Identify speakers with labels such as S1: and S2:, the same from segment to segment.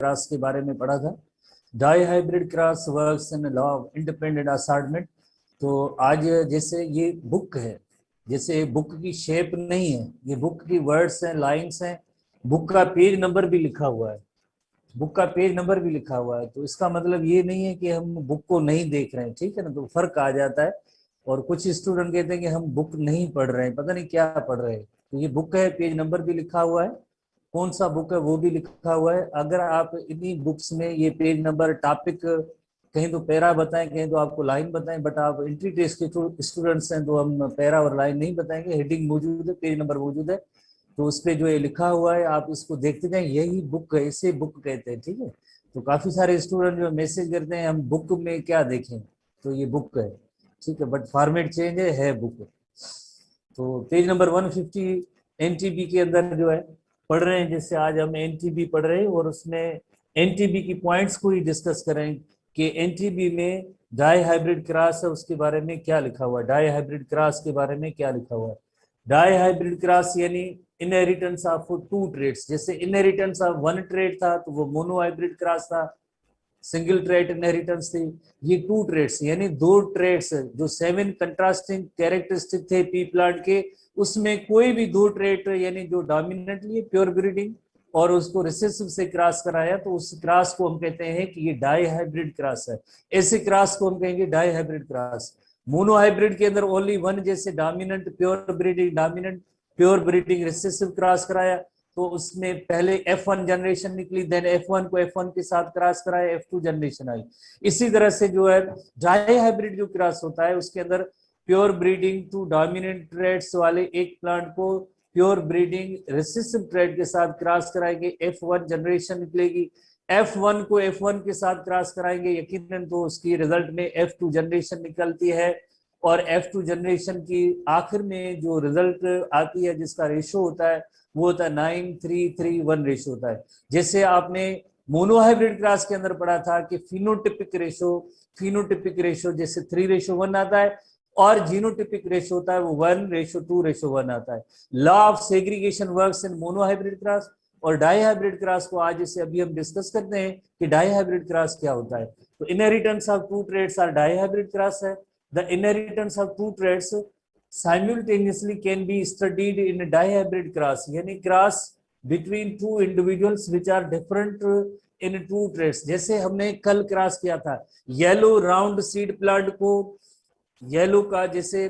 S1: Cross के बारे में पढ़ा था। Dihybrid cross works in law of independent assortment. तो आज जैसे ये बुक है, जैसे बुक की शेप नहीं है, ये बुक की वर्ड्स हैं, लाइंस हैं, बुक का पेज नंबर भी लिखा हुआ है, बुक का पेज नंबर भी लिखा हुआ है। तो इसका मतलब ये नहीं है कि हम बुक को नहीं देख रहे हैं, ठीक है ना, तो फर्क आ जाता है। और कुछ स्टूडेंट कहते हैं कि हम बुक नहीं पढ़ रहे हैं, पता नहीं क्या पढ़ रहे हैं। तो ये बुक है, पेज नंबर भी लिखा हुआ है, कौन सा बुक है वो भी लिखा हुआ है। अगर आप इन्हीं बुक्स में ये पेज नंबर, टॉपिक, कहीं तो पैरा बताएं, कहीं तो आपको लाइन बताएं, बट आप एंट्री टेस्ट के स्टूडेंट्स हैं तो हम पैरा और लाइन नहीं बताएंगे, हेडिंग मौजूद है, पेज नंबर मौजूद है, तो उस पर जो ये लिखा हुआ है आप इसको देखते जाएं, यही बुक है, इसे बुक कहते हैं, ठीक है। तो काफी सारे स्टूडेंट जो मैसेज करते हैं हम बुक में क्या देखें, तो ये बुक है, ठीक है, बट फॉर्मेट चेंज है बुक। तो पेज नंबर 150 एनटीबी के अंदर जो है पढ़ रहे हैं, जैसे आज हम एनटीबी पढ़ रहे हैं और उसमें एनटीबी की पॉइंट्स को ही डिस्कस करें कि एनटीबी में डाई हाइब्रिड क्रॉस है, उसके बारे में क्या लिखा हुआ है, डाई हाइब्रिड क्रॉस के बारे में क्या लिखा हुआ है। डाई हाइब्रिड क्रॉस यानी इनहेरिटेंस ऑफ टू ट्रेड्स। जैसे इनहेरिटेंस ऑफ वन ट्रेड था तो वो मोनो हाइब्रिड क्रॉस था, सिंगल ट्रेड इनहेरिटेंस थी। ये टू ट्रेड्स यानी दो ट्रेड्स जो 7 कंट्रास्टिंग कैरेक्टरिस्टिक थे पी प्लांट के, उसमें कोई भी दो ट्रेड यानी जो डोमिनेंटली प्योर ब्रीडिंग और उसको रिसेसिव से क्रॉस कराया, तो उस क्रॉस को हम कहते हैं कि ये डाई हाइब्रिड क्रॉस है। ऐसे क्रॉस को हम कहेंगे dihybrid cross. Monohybrid के अंदर ओनली वन, जैसे dominant pure breeding, dominant pure breeding recessive cross कराया, तो उसमें पहले F1 जनरेशन निकली, देन F1 को F1 के साथ क्रॉस कराया, F2 जनरेशन आई। इसी तरह से जो है डाई हाइब्रिड जो क्रॉस होता है उसके अंदर pure breeding two dominant traits वाले एक प्लांट को प्योर ब्रीडिंग रिसेसिव ट्रेड के साथ क्रॉस कराएंगे, F1 जनरेशन निकलेगी। F1 को F1 के साथ क्रॉस कराएंगे, यकीनन तो उसकी रिजल्ट में F2 जनरेशन निकलती है। और F2 जनरेशन की आखिर में जो रिजल्ट आती है जिसका रेशो होता है वो होता है 9:3:1 रेशो होता है। जैसे आपने मोनोहाइब्रिड क्लास के अंदर पढ़ा था कि फिनोटिपिक रेशो जैसे 3:1 आता है, और जीनोटिपिक रेशो होता है वो 1:2:1 आता है। Law of segregation works in monohybrid class और डाई हाइब्रिड क्रॉस को आज जैसे अभी हम डिस्कस करते हैं कि डाई हाइब्रिड क्रॉस क्या होता है। तो inheritance of two traits are dihybrid cross है। The inheritance of two traits simultaneously can be studied in a dihybrid cross, यानी cross between two individuals which are different in two traits। जैसे हमने कल cross किया था yellow round seed plant को, yellow का जैसे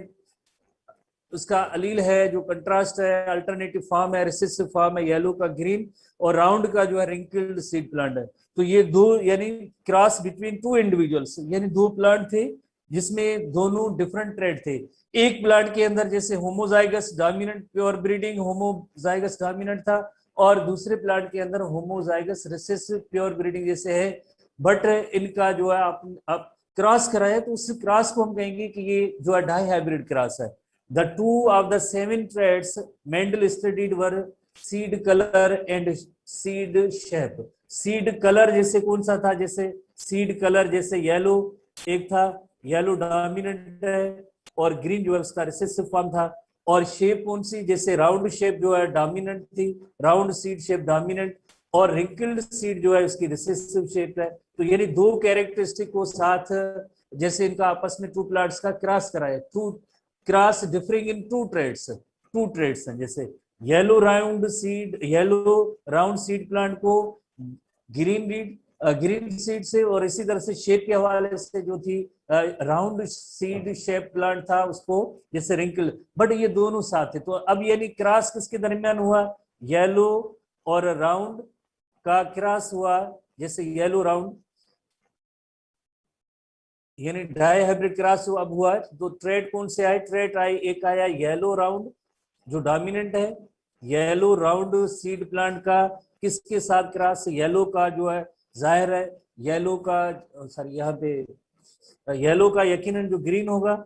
S1: उसका अलील है जो कंट्रास्ट है, अल्टरनेटिव फॉर्म है, रिसेसिव फॉर्म है येलो का ग्रीन, और राउंड का जो है रिंकल्ड सीड प्लांट है। तो ये दो यानी क्रॉस बिटवीन टू इंडिविजुअल्स, यानी दो प्लांट थे जिसमें दोनों डिफरेंट ट्रेड थे। एक प्लांट के अंदर जैसे homozygous dominant pure breeding homozygous dominant था, और दूसरे प्लांट के अंदर होमोजाइगस रिसेसिव प्योर ब्रीडिंग जैसे है, बट इनका जो है आप क्रॉस कराए तो उस क्रॉस को हम कहेंगे कि ये जो है डाई हाइब्रिड क्रॉस है। The two of the 7 traits Mendel studied were seed color and seed shape। seed color जैसे कौन सा था, जैसे seed color जैसे येलो एक था, येलो डोमिनेंट है, और ग्रीन जो है उसका रिसेसिव फॉर्म था। और शेप कौन सी, जैसे राउंड शेप जो है डोमिनेंट थी, राउंड सीड शेप डोमिनेंट, और रिंकल्ड सीड जो है उसकी रिसेसिव शेप है। तो यानी दो कैरेक्टरिस्टिक को साथ जैसे इनका आपस में टू प्लांट्स का क्रॉस कराया, two cross differing in two traits हैं। जैसे येलो राउंड सीड प्लांट को ग्रीन सीड से, और इसी तरह से शेप के हवाले से जो थी राउंड सीड शेप प्लांट था उसको जैसे रिंकल, बट ये दोनों साथ थे। तो अब यानी क्रॉस किसके दरमियान हुआ, येलो और राउंड का क्रॉस हुआ, जैसे येलो राउंड यानी डाई हाइब्रिड क्रॉस अब हुआ। तो ट्रेड कौन से आए, ट्रेड आई, एक आया येलो राउंड जो डोमिनेंट है, येलो राउंड सीड प्लांट का किसके साथ क्रॉस, येलो का जो है जाहिर है येलो का, सॉरी यहाँ पे येलो का यकीनन जो ग्रीन होगा,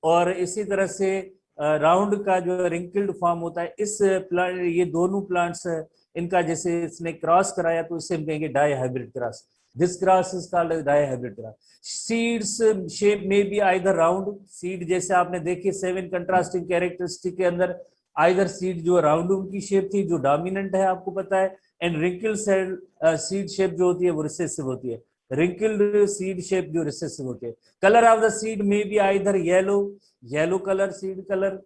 S1: और इसी तरह से राउंड का जो रिंकल्ड फॉर्म होता है। इस प्लांट ये दोनों प्लांट्स इनका जैसे इसने क्रॉस कराया तो इसे हम कहेंगे dihybrid cross. This cross is called dihybrid cross. Seeds shape में भी आइदर राउंड सीड, जैसे आपने देखिए 7 कंट्रास्टिंग कैरेक्टरिस्टिक के अंदर आइदर सीड जो राउंड की शेप थी जो डोमिनेंट है आपको पता है, एंड रिंकल सीड शेप जो होती है वो रिसेसिव होती है, रिंकल्ड सीड शेप जो रिसेसिव होती है। कलर ऑफ द सीड में be either yellow, yellow colour seed colour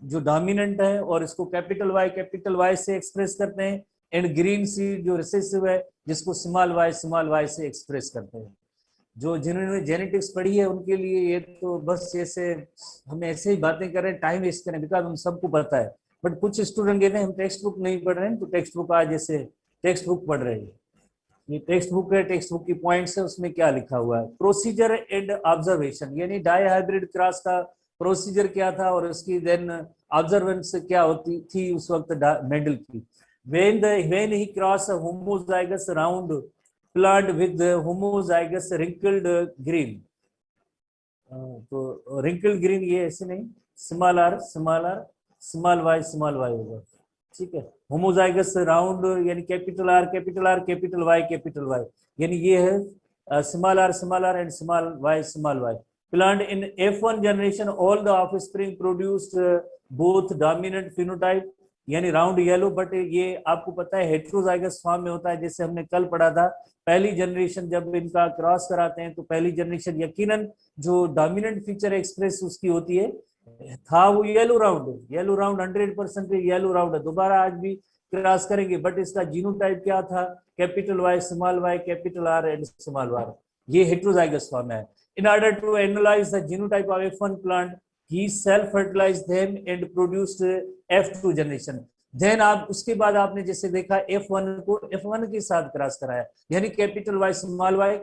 S1: जो डोमिनेंट है और इसको कैपिटल वाई से एक्सप्रेस करते हैं, एंड ग्रीन सीड जो रिसेसिव है जिसको स्मॉल वाई से एक्सप्रेस करते हैं। जो जिन्होंने जेनेटिक्स पढ़ी है उनके लिए ये तो बस जैसे हम ऐसे ही बातें कर रहे हैं, टाइम वेस्ट करें, बिकॉज उन सबको पता है। बट कुछ स्टूडेंट कहते हैं हम टेक्स्ट बुक नहीं पढ़ रहे हैं, तो टेक्स्ट बुक आज जैसे टेक्स्ट बुक पढ़ रहे हैं, ये टेक्स्ट बुक है, टेक्स्ट बुक की पॉइंट्स है, उसमें क्या लिखा हुआ है। प्रोसीजर एंड ऑब्जर्वेशन, यानी डाई हाइब्रिड क्रॉस का प्रोसीजर क्या था और उसकी देन ऑब्जर्वेंस क्या होती थी उस वक्त मेंडल की। when he crossed a homozygous round plant with homozygous wrinkled green, तो wrinkled green ये ऐसे नहीं, स्मॉल आर स्मॉल वाई होगा, ठीक है। होमोजाइगस राउंड यानी कैपिटल आर कैपिटल वाई, यानी ये है small R and small Y. Plant in F1 generation all the offspring produced both dominant phenotype, यानी राउंड येलो, बट ये आपको पता है हेट्रोजाइगस फॉर्म में होता है, जैसे हमने कल पढ़ा था। पहली जनरेशन जब इनका क्रॉस कराते हैं तो पहली जनरेशन यकीनन जो डोमिनेंट फीचर एक्सप्रेस उसकी होती है था वो येलो राउंड 100% येलो राउंड है। दोबारा आज भी क्रॉस करेंगे, बट इसका जीनोटाइप क्या था, capital Y capital R and small R, ये हेट्रोजाइगस फॉर्म है। In order to analyse the genotype of F1 plant he self fertilized them and produced F2 generation. Then आप उसके बाद आपने जैसे देखा F1 को F1 के साथ क्रॉस कराया, यानी कैपिटल वाई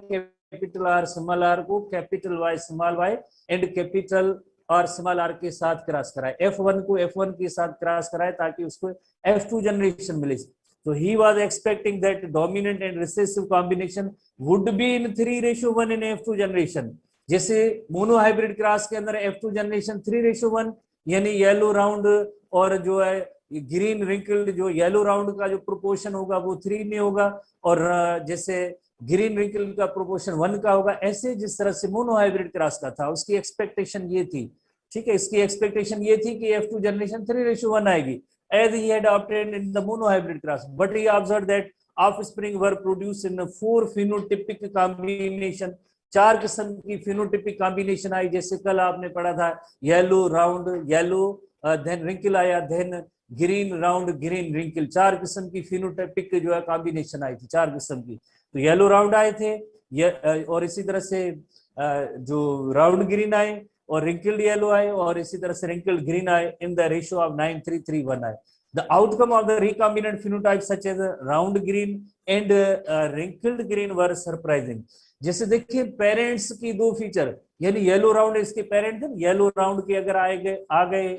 S1: कैपिटल आर को कैपिटल वाई एंड कैपिटल और स्मॉल आर के साथ क्रॉस कराया, F1 को F1 के साथ क्रॉस कराया ताकि उसको F2 जनरेशन मिले। तो he was expecting that dominant and recessive combination would be in 3:1 in F2 generation. जैसे मोनो हाइब्रिड क्रॉस के अंदर F2 जनरेशन 3:1, यानी येलो राउंड और जो है ग्रीन रिंकल्ड, जो येलो राउंड का जो प्रोपोर्शन होगा वो 3 में होगा, और जैसे ग्रीन रिंकल का प्रोपोर्शन 1 का होगा। ऐसे जिस तरह से मोनो हाइब्रिड क्रॉस का था उसकी एक्सपेक्टेशन ये थी, ठीक है, इसकी एक्सपेक्टेशन ये थी कि F2 जनरेशन 3:1 आएगी as he had obtained in the mono hybrid cross, but he observed that offspring were produced in 4 phenotypic combination, 4 किस्म की फिनोटिपिक कॉम्बिनेशन आई। जैसे कल आपने पढ़ा था yellow round yellow, then wrinkle आया, then green round green wrinkle, 4 किस्म की फिनोटिपिक जो है कॉम्बिनेशन आई थी, 4 किस्म की। तो येलो राउंड आए थे और इसी तरह से जो राउंड ग्रीन आए और रिंकल्ड येलो आए और इसी तरह से रिंकल्ड ग्रीन आए इन द रेशियो ऑफ 9:3:1 आए। The outcome of the recombinant phenotype such as round green and wrinkled green were surprising. जैसे देखिए पेरेंट्स की 2 फीचर, यानी येलो राउंड इसके पेरेंट थे, येलो राउंड के अगर आ गए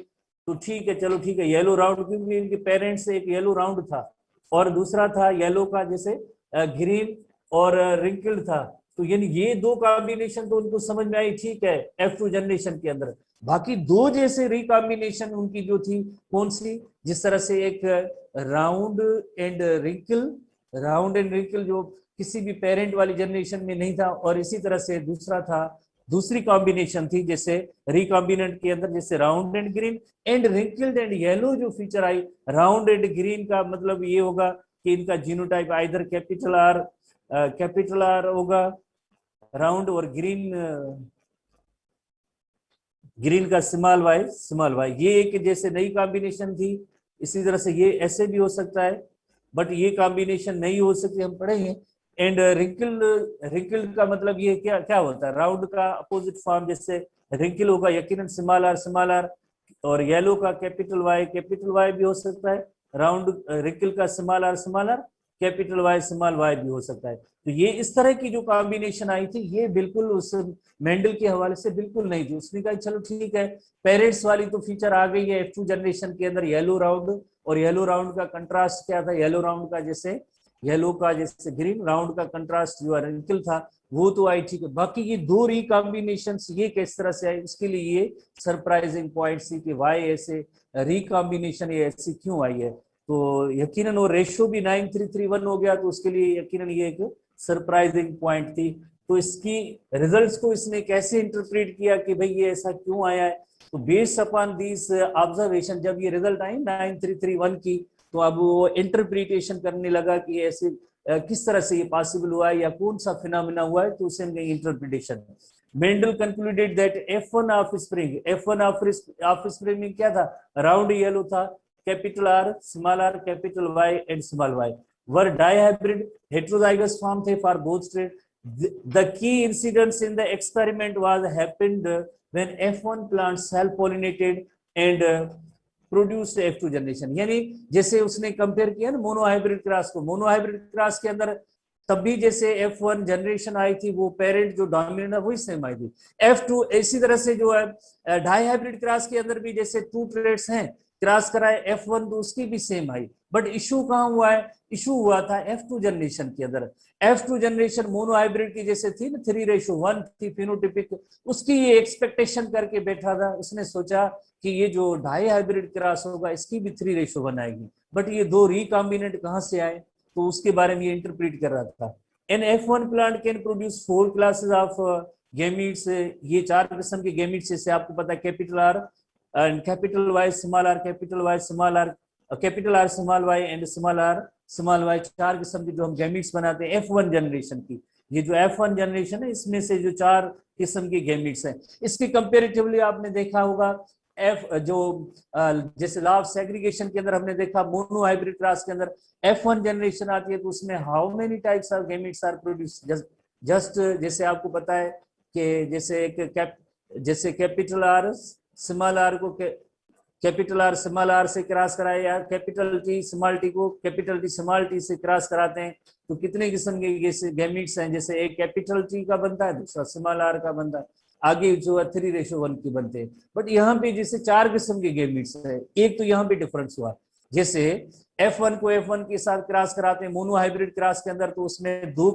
S1: तो ठीक है, चलो ठीक है, येलो राउंड क्योंकि इनके पेरेंट्स एक येलो राउंड था और दूसरा था येलो का जैसे ग्रीन और रिंकल्ड था। तो यानी ये 2 कॉम्बिनेशन तो उनको समझ में आई, ठीक है, F2 जनरेशन के अंदर। बाकी 2 जैसे रिकॉम्बिनेशन उनकी जो थी कौन सी, जिस तरह से एक राउंड एंड रिंकल जो किसी भी पेरेंट वाली जनरेशन में नहीं था, और इसी तरह से दूसरी कॉम्बिनेशन थी जैसे रिकॉम्बिनेंट के अंदर जैसे round and green and wrinkled and yellow जो फीचर आई। राउंड एंड ग्रीन का मतलब ये होगा कि इनका जीनोटाइप आइदर कैपिटल आर होगा राउंड, और ग्रीन का स्मॉल वाई। ये एक जैसे नई कॉम्बिनेशन थी। इसी तरह से ये ऐसे भी हो सकता है, बट ये कॉम्बिनेशन नहीं हो सकती, हम पढ़ेंगे। एंड रिंकल का मतलब ये क्या होता है, राउंड का अपोजिट फॉर्म जैसे रिंकल होगा यकीनन स्मॉल आर, और येलो का कैपिटल वाई भी हो सकता है, राउंड रिंकल का small R capital Y small Y भी हो सकता है। तो ये इस तरह की जो कॉम्बिनेशन आई थी ये बिल्कुल उस मेंडल के हवाले से बिल्कुल नहीं थी। उसने कहा चलो ठीक है, पेरेंट्स वाली तो फीचर आ गई है F2 जनरेशन के अंदर येलो राउंड, और येलो राउंड का कंट्रास्ट क्या था, येलो का जैसे ग्रीन, राउंड का कंट्रास्ट जो रिंकल था वो तो आई, ठीक है। बाकी ये 2 रिकॉम्बिनेशन ये किस तरह से आई, उसके लिए ये सरप्राइजिंग पॉइंट थी कि वाई ऐसे रिकॉम्बिनेशन ये ऐसी क्यों आई है। तो यकीनन वो रेशियो भी 9:3:1 हो गया, तो उसके लिए यकीनन ये एक सरप्राइजिंग पॉइंट थी। तो इसकी रिजल्ट्स को इसने कैसे इंटरप्रेट किया कि भाई ये ऐसा क्यों आया है, तो बेस्ड अपॉन दिस ऑब्जर्वेशन जब ये रिजल्ट आई 9:3:1 की, तो अब वो इंटरप्रिटेशन करने लगा कि ऐसे किस तरह से ये पॉसिबल हुआ है या कौन सा फिनोमेना हुआ है, तो उसे हम कहेंगे interpretation. Mendel concluded that F1 offspring में क्या था, राउंड येलो था, capital R, small R, capital Y and small Y were dihybrid heterozygous form थे for both traits. The key incidents in the experiment was happened when F1 plants self-pollinated and produced F2 generation. यानी जैसे उसने compare किया ना monohybrid cross को, monohybrid cross के अंदर तब भी जैसे F1 जनरेशन आई थी, वो पेरेंट जो डोमिनेंट है वही सेम आई थी। F2 इसी तरह से जो है डाइहाइब्रिड क्रॉस के अंदर भी जैसे 2 ट्रेड्स हैं, क्रॉस कराए F1 तो उसकी भी सेम आई। बट इशू कहाँ हुआ है, इशू हुआ था F2 जनरेशन के अंदर। F2 जनरेशन मोनोहाइब्रिड की जैसे थी ना 3:1 थी फिनोटिपिक, उसकी ये एक्सपेक्टेशन करके बैठा था, उसने सोचा कि ये जो डाई हाइब्रिड क्रॉस होगा इसकी भी 3:1 आएगी। बट ये दो रिकॉम्बिनेंट कहाँ से आए, तो उसके बारे में ये इंटरप्रेट कर रहा था। An F1 plant can produce 4 classes of gametes, ये 4 किस्म के गैमीट्स जैसे आपको पता है, capital R and capital Y small R, capital Y small R, capital R small Y and small R small Y, 4 किस्म के जो हम गैमीट्स बनाते हैं F1 जनरेशन की। ये जो F1 जनरेशन है इसमें से जो 4 किस्म के गैमीट्स हैं, इसकी कंपेरेटिवली आपने देखा होगा एफ जो जैसे लॉ ऑफ सेग्रीगेशन के अंदर हमने देखा मोनो हाइब्रिड क्रॉस के अंदर F1 जनरेशन आती है तो उसमें how many types of gametes are produce. Just जैसे आपको पता है कि जैसे एक जैसे कैपिटल आर स्मॉल आर को कैपिटल आर स्मॉल आर से क्रॉस कराए, या कैपिटल टी स्मॉल टी को कैपिटल टी स्मॉल टी से क्रॉस कराते हैं, तो कितने किस्म के गैमीट्स हैं, जैसे एक कैपिटल टी का बनता है, दूसरा स्मॉल आर का बनता है, आगे जो है 3:1 की बनते हैं। बट यहाँ पे जैसे 4 किस्म के गैमीट्स है, एक तो यहाँ पे डिफरेंस हुआ, जैसे F1 को F1 के साथ क्रॉस कराते हैं मोनो हाइब्रिड क्रॉस के अंदर, तो उसमें 2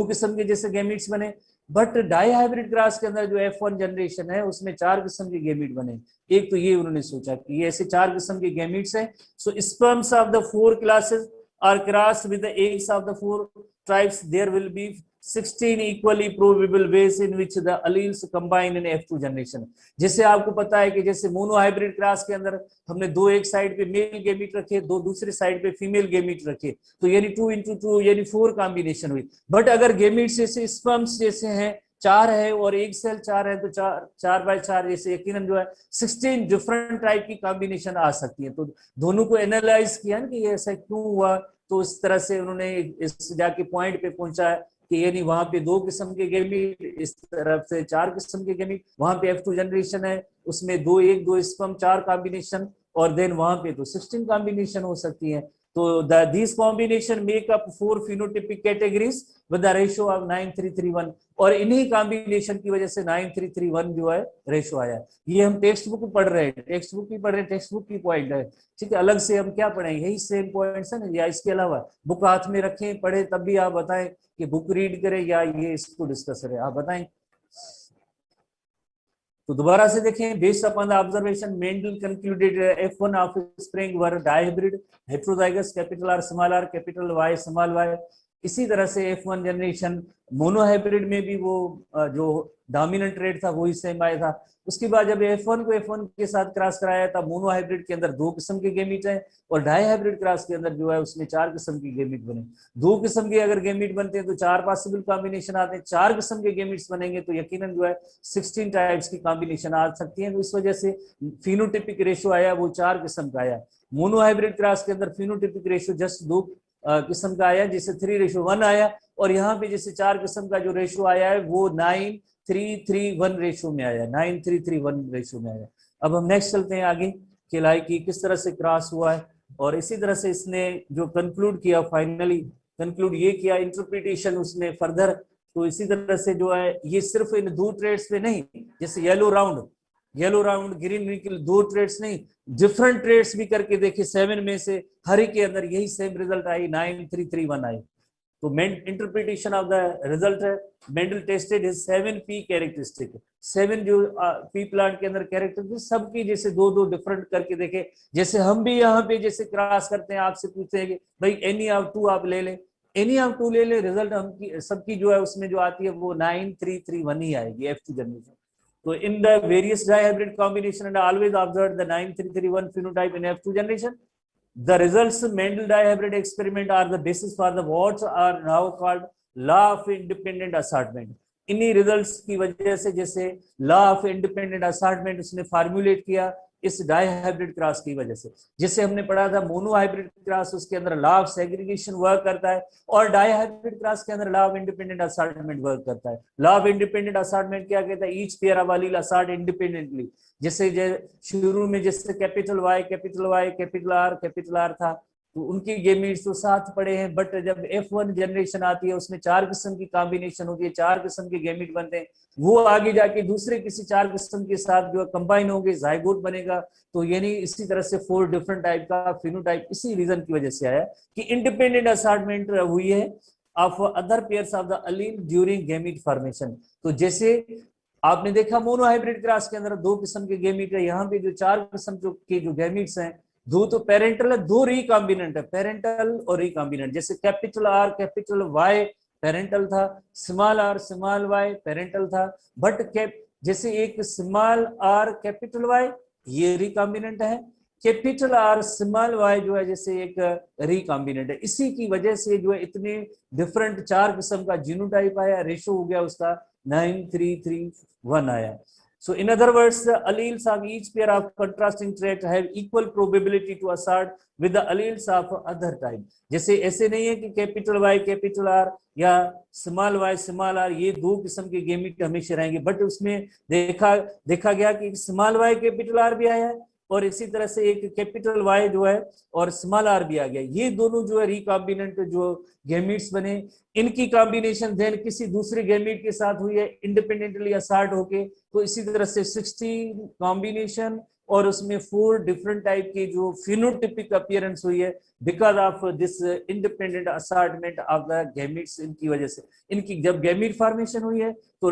S1: किस्म के जैसे गैमीट्स बने। बट डाई हाइब्रिड क्रॉस के अंदर जो F1 जनरेशन है उसमें 4 किस्म के गैमीट बने। एक तो ये उन्होंने सोचा कि ये ऐसे 4 किस्म के गैमीट्स हैं, so sperms of the 4 classes are crossed with the eggs of the 4 types, there will be 16 equally probable ways in which the alleles combine in F2 generation. जैसे आपको पता है कि जैसे मोनो हाइब्रिड क्रॉस के अंदर हमने 2 एक साइड पे मेल गैमीट रखे, 2 दूसरे साइड पे फीमेल गैमीट रखे, तो यानी 2x2 यानी 4 कॉम्बिनेशन हुई। बट अगर गैमीट्स जैसे स्पर्म्स जैसे हैं 4 है और एक सेल 4 है, तो 4x4 जैसे यकीनन जो है 16 डिफरेंट टाइप की कॉम्बिनेशन आ सकती है। तो दोनों को एनालाइज किया ना कि ये ऐसा क्यों हुआ, तो इस तरह से उन्होंने इस जाके पॉइंट पे पहुंचा है कि यानी वहां पे 2 किस्म के गैमीट, इस तरफ से 4 किस्म के गैमीट, वहां पे F2 जनरेशन है उसमें 2 स्पर्म 4 कॉम्बिनेशन, और देन वहां पे तो 16 कॉम्बिनेशन हो सकती है। तो these combination make up 4 phenotypic categories with the ratio of 9331, और इन्हीं कॉम्बिनेशन की वजह से 9331 जो है रेशो आया। ये हम टेक्स्ट बुक पढ़ रहे हैं, टेक्स्ट बुक की पॉइंट है, ठीक है। अलग से हम क्या पढ़ेंगे, यही सेम पॉइंट्स है ना, या इसके अलावा बुक हाथ में रखें पढ़े, तब भी आप बताएं कि बुक रीड करें या ये इसको डिस्कस करें, आप बताएं। तो दोबारा से देखें, based upon the observation Mendel concluded F1 offspring were dihybrid heterozygous capital R small R capital Y small Y. इसी तरह से F1 जनरेशन मोनोहाइब्रिड में भी वो जो डोमिनेंट रेट था वही सेम आया था। उसके बाद जब F1 को F1 के साथ क्रॉस कराया था, मोनोहाइब्रिड के अंदर 2 किस्म के गैमीट हैं, और डाइहाइब्रिड क्रॉस के अंदर जो है उसमें 4 किस्म के गैमीट बने। 2 किस्म के अगर गैमीट बनते हैं तो 4 पॉसिबल कॉम्बिनेशन आते हैं, 4 किस्म के गैमीट्स बनेंगे तो यकीनन जो है 16 टाइप्स की कॉम्बिनेशन आ सकती है। तो इस वजह से फिनोटिपिक रेशियो आया वो 4 किस्म का आया। मोनोहाइब्रिड क्रॉस के अंदर फिनोटिपिक रेशियो जस्ट 2 किस्म का आया, जिसे 3:1 आया, और यहाँ पे जैसे 4 किस्म का जो रेशियो आया है वो 9:3:1 रेशियो में आया, 9:3:1 रेशियो में आया। अब हम नेक्स्ट चलते हैं आगे कि लाइक की किस तरह से क्रॉस हुआ है, और इसी तरह से इसने जो कंक्लूड किया, फाइनली कंक्लूड ये किया इंटरप्रिटेशन उसने फर्दर। तो इसी तरह से जो है ये सिर्फ इन 2 ट्रेड्स पे नहीं, जैसे येलो राउंड ग्रीन निकल 2 ट्रेड्स नहीं, डिफरेंट ट्रेड्स भी करके देखे, 7 में से हर एक के अंदर यही सेम रिजल्ट आई, 9:3:1 आई। तो इंटरप्रिटेशन ऑफ द रिजल्ट है, Mendel tested his 7 P characteristic, 7 जो पी प्लांट के अंदर कैरेक्टरिस्टिक सबकी जैसे 2 डिफरेंट करके देखे। जैसे हम भी यहाँ पे जैसे क्रॉस करते हैं, आपसे पूछते हैं कि भाई एनी ऑफ 2 आप ले लें, एनी ऑफ 2 ले ले, रिजल्ट हम सबकी जो है उसमें जो आती है वो 9:3:1 ही आएगी F2 generation. So in the various dihybrid combination and always observed the 9:3:1 phenotype in F2 generation. The results Mendel dihybrid experiment are the basis for the what are now called law of independent assortment. इन्हीं results की वजह से जैसे law of independent assortment उसने formulate किया इस die hybrid cross की वजह से। जैसे हमने पढ़ा था मोनो हाइब्रिड क्रॉस, उसके अंदर लॉ ऑफ सेग्रीगेशन वर्क करता है, और डाई हाइब्रिड क्रॉस के अंदर law of independent assortment work करता है। लॉ ऑफ इंडिपेंडेंट असॉर्टमेंट क्या कहता है? Each pair of allele assort independently. जैसे शुरू में जैसे कैपिटल वाई कैपिटल आर था, तो उनकी गेमीट्स तो साथ पड़े हैं, बट जब F1 जनरेशन आती है उसमें 4 किस्म की कॉम्बिनेशन होती है, 4 किस्म के गेमीट बनते हैं, वो आगे जाके दूसरे किसी 4 किस्म के साथ जो कंबाइन होंगे जाइगोट बनेगा। तो यानी इसी तरह से 4 डिफरेंट टाइप का फिनोटाइप इसी रीजन की वजह से आया कि इंडिपेंडेंट असॉर्टमेंट हुई है of other pairs of the allele during gamete formation. तो जैसे आपने देखा मोनोहाइब्रिड क्रॉस के अंदर 2 किस्म के गेमीट है, यहाँ पे जो 4 किस्म के जो गेमीट्स हैं, 2 तो पेरेंटल है, 2 रिकॉम्बिनेंट है, पेरेंटल और रिकॉम्बिनेंट। जैसे capital R capital Y parental था, small R small Y parental था, बट जैसे एक स्मॉल आर कैपिटल वाई ये रिकॉम्बिनेंट है, कैपिटल आर स्मॉल वाई जो है जैसे एक रिकॉम्बिनेंट है। इसी की वजह से जो है इतने डिफरेंट 4 किस्म का जीनोटाइप आया, रेशो हो गया उसका 9:3:1 आया। So in other words, the alleles of each pair of contrasting trait have equal probability to assert with the alleles of other type. जैसे ऐसे नहीं है कि कैपिटल वाई कैपिटल आर या स्मॉल वाई स्मॉल आर ये 2 किस्म के gamete हमेशा रहेंगे, बट उसमें देखा गया कि स्मॉल वाई कैपिटल आर भी आया है और इसी तरह से एक कैपिटल वाई जो है और स्मॉल आर भी आ गया। ये दोनों जो है रिकॉम्बिनेंट जो गेमीट्स बने, इनकी कॉम्बिनेशन देन किसी दूसरे गेमीट के साथ हुई है इंडिपेंडेंटली असॉर्ट होके, तो इसी तरह से 16 कॉम्बिनेशन और उसमें 4 डिफरेंट टाइप के जो फिनोटिपिक अपीयरेंस हुई है because of this independent assortment of the gametes. इनकी वजह से इनकी जब गेमीट फॉर्मेशन हुई है तो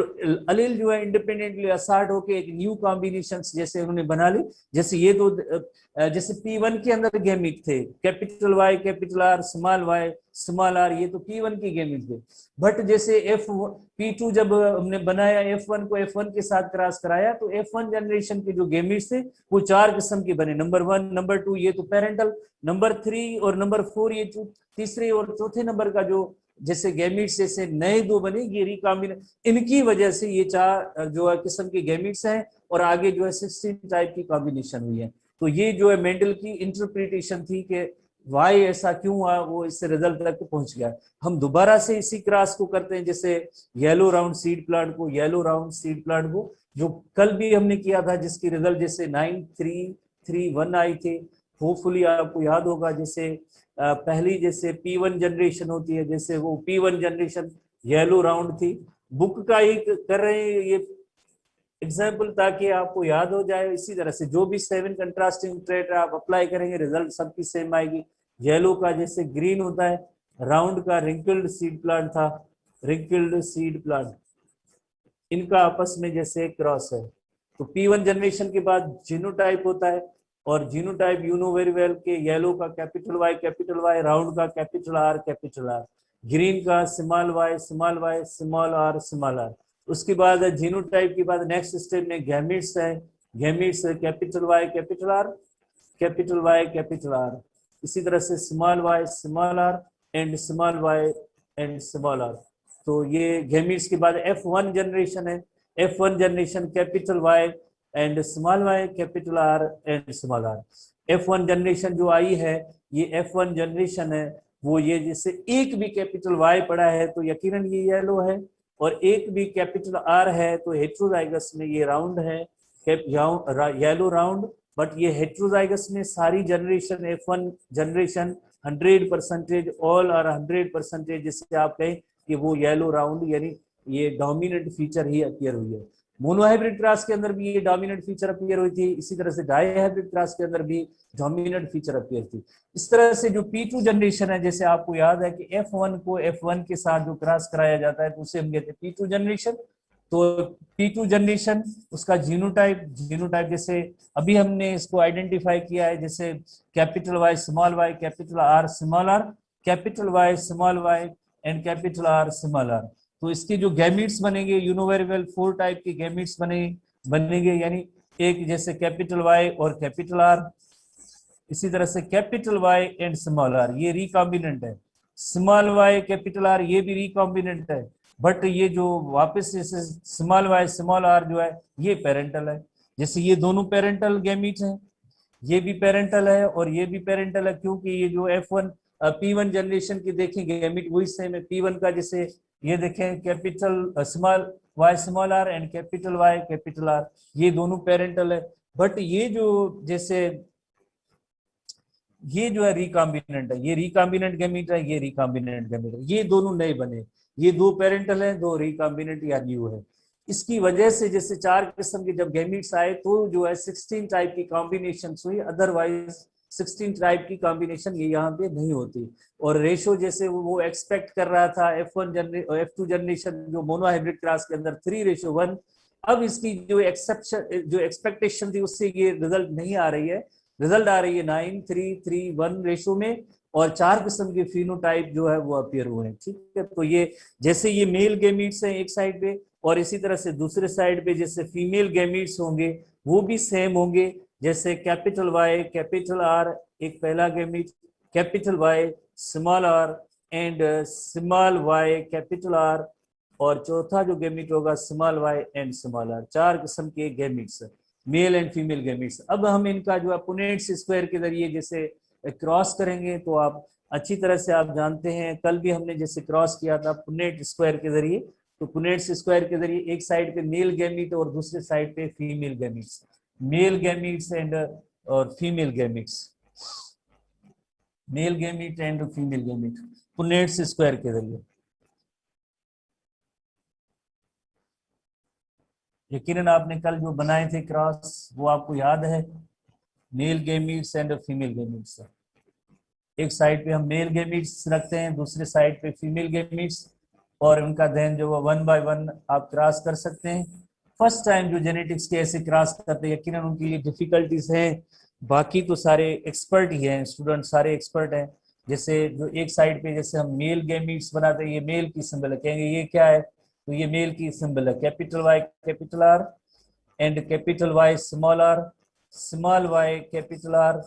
S1: अलील जो है इंडिपेंडेंटली असॉर्ट होके एक न्यू कॉम्बिनेशन जैसे उन्होंने बना ली। जैसे ये तो जैसे P1 के अंदर गेमीट थे capital Y capital R small Y small R, ये तो P1 की गेमीट थे, बट जैसे P2 जब हमने बनाया F1 को F1 के साथ क्रॉस कराया तो F1 जनरेशन के जो गेमीट्स थे वो 4 किस्म के बने, नंबर 1 नंबर 2 ये तो पेरेंटल, नंबर 3 और नंबर 4 ये तीसरे और चौथे नंबर का जो जैसे गेमीट्स जैसे नए 2 बने ये रिकॉम्बिनेशन, इनकी वजह से ये 4 जो है किस्म के गेमीट्स हैं और आगे जो है 16 टाइप की कॉम्बिनेशन हुई है। तो ये जो है मेंडल की इंटरप्रिटेशन थी कि वाई ऐसा क्यों हुआ, वो इससे रिजल्ट तक पहुंच गया। हम दोबारा से इसी क्रॉस को करते हैं, जैसे येलो राउंड सीड प्लांट को जो कल भी हमने किया था, जिसकी रिजल्ट जैसे 9:3:1 आई थी। होपफुली आपको याद होगा, जैसे पहली जैसे P1 जनरेशन होती है, जैसे वो P1 जनरेशन येलो राउंड थी। बुक का ही कर रहे हैं ये एग्जाम्पल ताकि आपको याद हो जाए। इसी तरह से जो भी 7 कंट्रास्टिंग ट्रेट आप अप्लाई करेंगे रिजल्ट सबकी सेम आएगी। येलो का जैसे ग्रीन होता है, राउंड का रिंकल्ड सीड प्लांट था, रिंकल्ड सीड प्लांट, इनका आपस में जैसे क्रॉस है। तो P1 जनरेशन के बाद जीनोटाइप होता है, और genotype you know very well के येलो का कैपिटल वाई, राउंड का कैपिटल आर, ग्रीन का स्मॉल वाई स्मॉल आर। उसके बाद जीनोटाइप के बाद नेक्स्ट स्टेप में गैमेट्स है, gametes capital Y capital R, इसी तरह से small Y small R and small Y and small R. तो ये गैमेट्स के बाद F1 जनरेशन है, F1 generation capital Y and small Y capital R and small R. F1 generation जो आई है ये F1 जनरेशन है, वो ये जैसे एक भी कैपिटल वाई पड़ा है तो यकीनन ये येलो है, और एक भी कैपिटल आर है तो हेट्रोजाइगस में ये राउंड है, येलो राउंड, बट ये हेट्रोजाइगस में सारी जनरेशन F1 जनरेशन 100% ऑल और 100% जिससे आप कहें कि वो येलो राउंड यानी ये डोमिनेंट फीचर ही अपीयर हुई है। मोनोहाइब्रिड क्रॉस के अंदर भी ये डोमिनेंट फीचर अपीयर हुई थी, इसी तरह से डाईहाइब्रिड क्रॉस के अंदर भी डोमिनेंट फीचर अपीयर थी। इस तरह से जो P2 जनरेशन है, जैसे आपको याद है कि F1 को F1 के साथ जो क्रॉस कराया जाता है तो उसे हम कहते हैं P2 जनरेशन। तो P2 जनरेशन उसका जीनोटाइप जैसे अभी हमने इसको आइडेंटिफाई किया है, जैसे capital Y capital R small R, capital Y small Y and capital R small R. तो इसके जो गैमीट्स बनेंगे you know very well 4 type के गैमीट्स बनेंगे, यानी एक जैसे कैपिटल वाई और कैपिटल आर, इसी तरह से capital Y and small R ये रिकॉम्बिनेंट है, स्मॉल वाई कैपिटल आर ये भी रिकॉम्बिनेंट है, बट ये जो वापस जैसे स्मॉल वाई स्मॉल आर जो है ये पेरेंटल है। जैसे ये दोनों पेरेंटल गैमीट्स हैं, ये भी पेरेंटल है और ये भी पेरेंटल है, क्योंकि ये जो F1 P1 जनरेशन की देखेंगे गैमीट वही सेम है। P1 का जैसे ये देखें capital small Y small R and capital Y capital R, ये दोनों पेरेंटल है। बट ये जो जैसे ये जो है रिकॉम्बिनेंट है, ये रिकॉम्बिनेंट गैमीट है, ये रिकॉम्बिनेंट गैमीट है, ये दोनों नए बने, ये दो पेरेंटल है, दो रिकॉम्बिनेंट या न्यू है। इसकी वजह से जैसे 4 किस्म के जब गैमीट्स आए तो जो है 16 टाइप की कॉम्बिनेशन हुई, अदरवाइज 16 टाइप की कॉम्बिनेशन ये यहाँ पे नहीं होती। और रेशो जैसे वो एक्सपेक्ट कर रहा था F2 जनरेशन जो मोनो हाइब्रिड क्लास के अंदर 3:1, अब इसकी जो एक्सपेक्टेशन थी उससे ये रिजल्ट नहीं आ रही है, रिजल्ट आ रही है 9:3:1 रेशो में, और 4 किस्म के फिनोटाइप जो है वो अपीयर हुए हैं। ठीक है, तो ये जैसे ये मेल गैमीट्स हैं एक साइड पे, और इसी तरह से दूसरे साइड पे जैसे फीमेल गैमीट्स होंगे वो भी सेम होंगे। जैसे कैपिटल वाई कैपिटल आर एक पहला gamete, capital Y small R and small Y capital R, और चौथा जो गैमीट होगा small Y and small R. 4 किस्म के gametes, male and female gametes. अब हम इनका जो है पुनेट्स स्क्वायर के जरिए जैसे क्रॉस करेंगे, तो आप अच्छी तरह से आप जानते हैं, कल भी हमने जैसे क्रॉस किया था पुनेट स्क्वायर के जरिए, तो पुनेट्स स्क्वायर के जरिए एक साइड पे मेल गैमीट और दूसरे साइड पे female gametes, male gametes and और female gametes, male gamete and female gamete Punnett's square के जरिए। यकीनन आपने कल जो बनाए थे क्रॉस वो आपको याद है, mail gametes and female gametes. एक साइड पे हम मेल गैमीट्स रखते हैं, दूसरे साइड पे फीमेल गैमीट्स, और उनका देन जो 1 बाय 1 आप क्रॉस कर सकते हैं। फर्स्ट टाइम जो जेनेटिक्स के ऐसे क्रॉस करते हैं यकीनन उनके लिए डिफिकल्टीज हैं, बाकी तो सारे एक्सपर्ट ही हैं, स्टूडेंट सारे एक्सपर्ट हैं। जैसे जो एक साइड पे जैसे हम मेल गैमीट्स बनाते हैं, ये मेल की सिंबल है, कहेंगे ये क्या है, तो ये मेल की सिंबल है, capital Y capital R and capital Y small Y capital R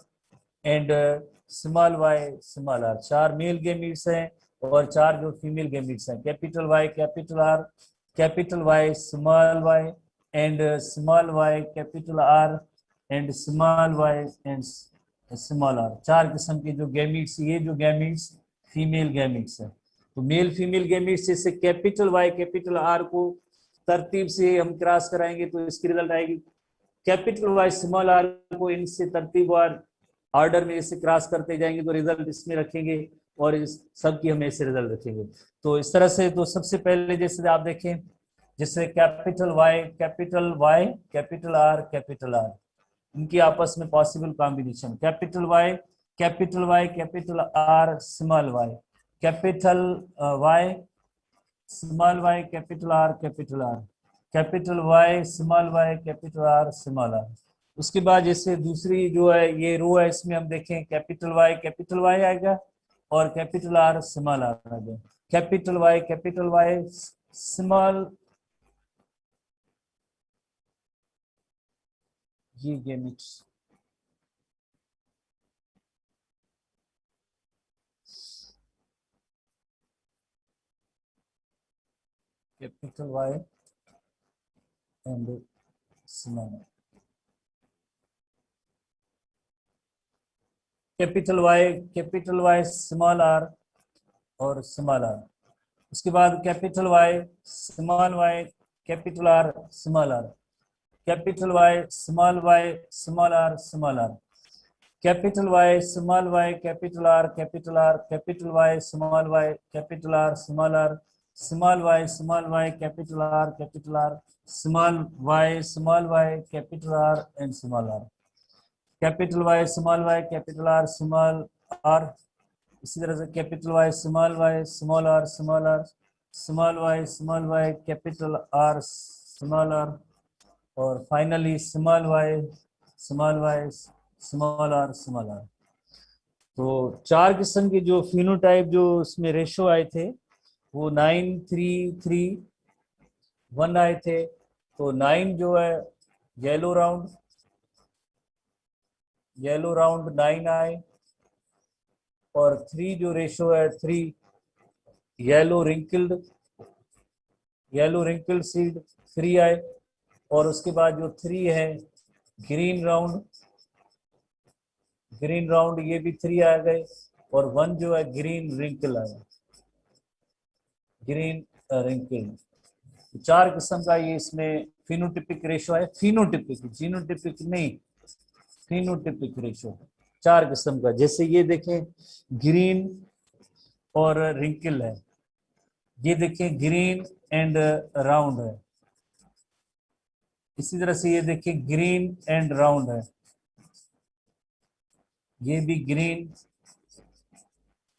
S1: and small Y small R. 4 male gametes हैं और 4 जो फीमेल गैमीट्स हैं, capital Y capital Y small Y and small Y capital R and small Y and small R. 4 किस्म के जो gametes, ये जो gametes female gametes हैं। तो मेल फीमेल गैमीट्स जैसे कैपिटल वाई कैपिटल आर को तरतीब से हम क्रॉस कराएंगे तो इसकी रिजल्ट आएगी, कैपिटल वाई स्मॉल आर को इनसे तरतीबवार ऑर्डर में इसे क्रॉस करते जाएंगे तो रिजल्ट इसमें रखेंगे, और इस सब की हम ऐसे रिजल्ट रखेंगे। तो इस तरह से तो सबसे पहले जैसे आप देखें, जैसे कैपिटल वाई कैपिटल आर इनकी आपस में possible combination, capital Y capital R small Y, capital Y small Y capital R capital Y small Y capital R small R. उसके बाद जैसे दूसरी जो है ये रो है, इसमें हम देखें कैपिटल वाई आएगा और कैपिटल आर स्मॉल आर आएगा, कैपिटल वाई स्मॉल, ये gametes capital Y and small, capital Y small R और स्मॉल आर। उसके बाद capital Y capital R small R, capital Y small R, capital Y small Y capital R capital Y small Y capital R small Y capital R small Y capital R and small R, capital Y capital R small R. इसी तरह से capital Y small R small Y capital R small R, और finally small R. तो 4 किस्म के जो phenotype जो उसमें रेशो आए थे वो 9:3:1 आए थे। तो 9 जो है येलो राउंड, येलो राउंड 9 आए, और 3 जो रेशो है 3 येलो रिंकल्ड सीड 3 आए, और उसके बाद जो 3 है ग्रीन राउंड ये भी 3 आ गए, और 1 जो है ग्रीन रिंकल आया, ग्रीन रिंकल। 4 किस्म का ये इसमें फिनोटिपिक रेशो है, फिनोटिपिक जीनोटिपिक नहीं, फिनोटिपिक रेशो 4 किस्म का। जैसे ये देखें ग्रीन और रिंकल है, ये देखें ग्रीन एंड राउंड है, इसी तरह से ये देखिए ग्रीन एंड राउंड है, ये भी ग्रीन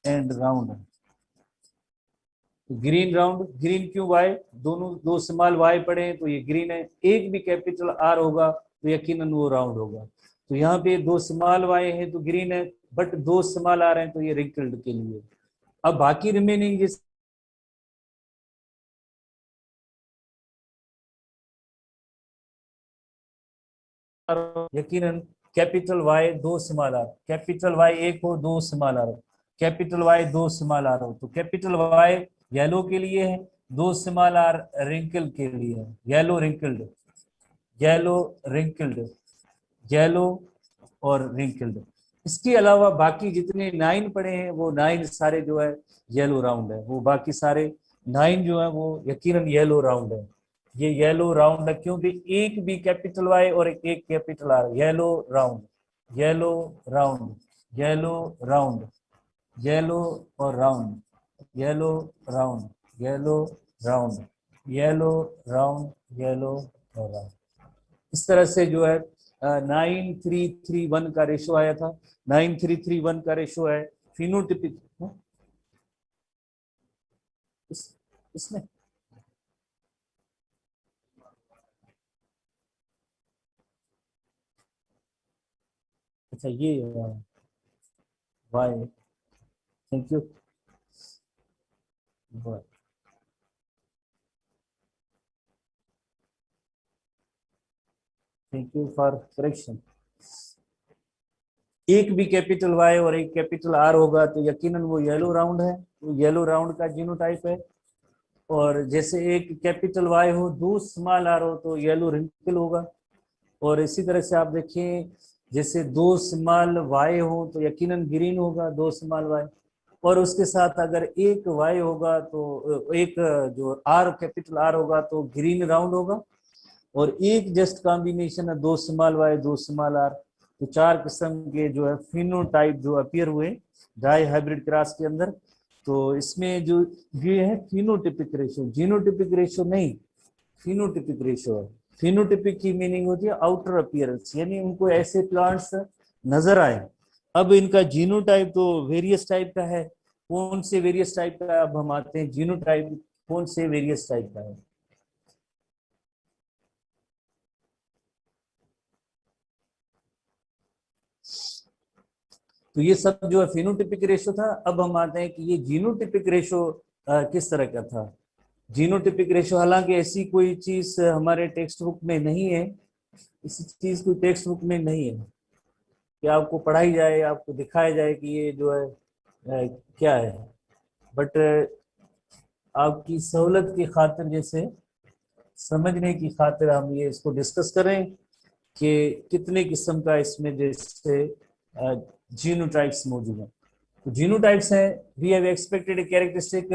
S1: एंड राउंड है। ग्रीन राउंड, ग्रीन क्यों वाई, दोनों दो स्मॉल वाई पड़े हैं तो ये ग्रीन है, एक भी कैपिटल आर होगा तो यकीनन वो राउंड होगा। तो यहाँ पे 2 स्मॉल वाई है तो ग्रीन है, बट 2 स्मॉल आर हैं तो ये रिंकल्ड के लिए। अब बाकी रिमेनिंग जिस यकीनन capital Y 2 small R, capital Y एक हो 2 small R, capital Y 2 small R हो, तो कैपिटल वाई येलो के लिए है, 2 स्मॉल आर रिंकल के लिए है, yellow wrinkled, yellow wrinkled, yellow और रिंकल्ड। इसके अलावा बाकी जितने 9 पड़े हैं वो 9 सारे जो है येलो राउंड है, वो बाकी सारे 9 जो है वो यकीनन येलो राउंड है। ये येलो राउंड है क्योंकि एक भी कैपिटल वाई और एक capital R, yellow round, yellow round, yellow round, yellow और round, yellow round, yellow round, yellow round, yellow और राउंड। इस तरह से जो है 9331 का रेशो आया था, 9331 का रेशो है फिनोटिपिक इसमें। अच्छा ये Y, thank you, thank you for correction. एक भी कैपिटल वाई और एक कैपिटल आर होगा तो यकीनन वो येलो राउंड है, वो येलो राउंड का जीनोटाइप है। और जैसे एक कैपिटल वाई हो 2 स्मॉल आर हो तो येलो रिंकल होगा। और इसी तरह से आप देखें जैसे 2 स्मॉल वाई हो तो यकीनन ग्रीन होगा, 2 स्मॉल वाई, और उसके साथ अगर एक वाई होगा तो एक जो आर कैपिटल आर होगा तो ग्रीन राउंड होगा। और एक जस्ट कॉम्बिनेशन है 2 स्मॉल वाई 2 स्मॉल आर, तो 4 किस्म के जो है फिनोटाइप जो अपीयर हुए डाई हाइब्रिड क्रॉस के अंदर। तो इसमें जो ये है फिनोटिपिक रेशो, जीनोटिपिक रेशो नहीं, फिनोटिपिक रेशो है। फिनोटिपिक की मीनिंग होती है आउटर अपीयरेंस, यानी उनको ऐसे प्लांट्स नजर आए। अब इनका जीनोटाइप तो वेरियस टाइप का है, कौन से वेरियस टाइप का है, अब हम आते हैं जीनोटाइप कौन से वेरियस टाइप का है। तो ये सब जो है फिनोटिपिक रेशो था। अब हम आते हैं कि ये जीनोटिपिक रेशो किस तरह का था। जीनोटिपिक रेशो हालांकि ऐसी कोई चीज हमारे टेक्स्ट बुक में नहीं है, इसी चीज कोई टेक्स्ट बुक में नहीं है कि आपको पढ़ाई जाए, आपको दिखाया जाए कि ये जो है क्या है। बट आपकी सहूलत की खातिर, जैसे समझने की खातिर हम ये इसको डिस्कस करें कि कितने किस्म का इसमें जैसे जीनोटाइप्स मौजूद हैं। तो जीनोटाइप्स हैं, we have expected characteristic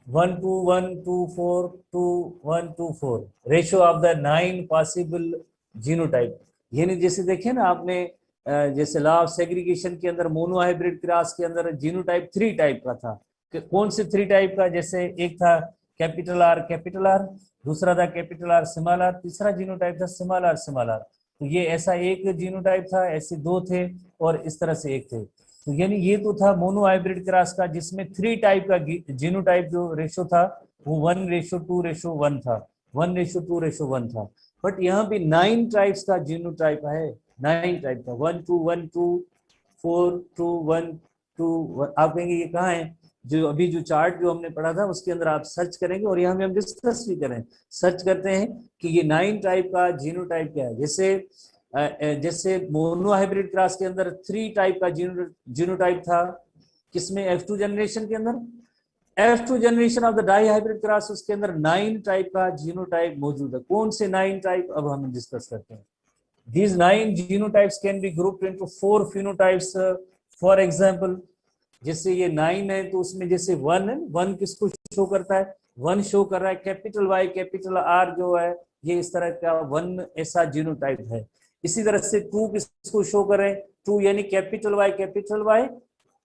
S1: 1:1:4 2:1:4 ratio of the 9 possible genotype. यानी जैसे देखें ना आपने जैसे लॉ ऑफ सेग्रीगेशन के अंदर मोनो हाइब्रिड क्रॉस के अंदर जीनोटाइप 3 टाइप का था, कि कौन से 3 टाइप का, जैसे एक था कैपिटल आर, दूसरा था कैपिटल आर स्मॉल आर, तीसरा जीनोटाइप था स्मॉल आर स्मॉल आर। तो ये ऐसा एक जीनोटाइप था, ऐसे 2 थे और इस तरह से एक थे। तो यानी ये तो था मोनो हाइब्रिड क्रॉस का जिसमें 3 टाइप का जीनोटाइप जो रेशो था वो 1:2:1 था, 1:2:1 था। बट यहाँ पे 9 टाइप्स का जीनोटाइप है, 9 टाइप का, 1:2:1:4:2:1:2:1। आप कहेंगे ये कहाँ है, जो अभी जो चार्ट जो हमने पढ़ा था उसके अंदर आप सर्च करेंगे और यहाँ पे हम डिस्कस भी करें, सर्च करते हैं कि ये 9 टाइप का जीनोटाइप क्या है। जैसे जैसे मोनो हाइब्रिड क्रॉस के अंदर 3 टाइप का जीनोटाइप था, किसमें F2 जनरेशन के अंदर, F2 generation of the dihybrid cross, उसके अंदर 9 टाइप का जीनोटाइप मौजूद है। कौन से 9 टाइप, अब हम डिस्कस करते हैं। These 9 genotypes can be grouped into 4 phenotypes. For example, जैसे ये 9 है तो उसमें जैसे 1 है, 1 किसको शो करता है, 1 शो कर रहा है कैपिटल वाई कैपिटल आर जो है, ये इस तरह का 1 ऐसा जीनोटाइप है। इसी तरह से 2 किसको शो कर रहे हैं, 2 यानी capital Y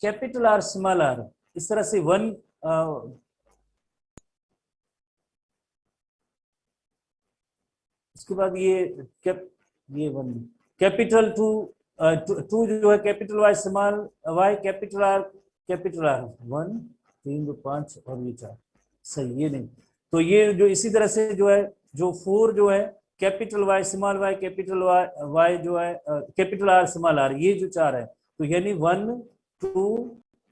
S1: capital R small R. इस तरह से 1 उसके बाद ये 1 कैपिटल 2 जो है capital Y small Y capital R 1 3 2 5 और ये 4 सही, ये नहीं तो ये जो इसी तरह से जो है जो 4 जो है capital Y small Y capital Y जो है कैपिटल आर स्मॉल आर, ये जो 4 है तो यानी 1 2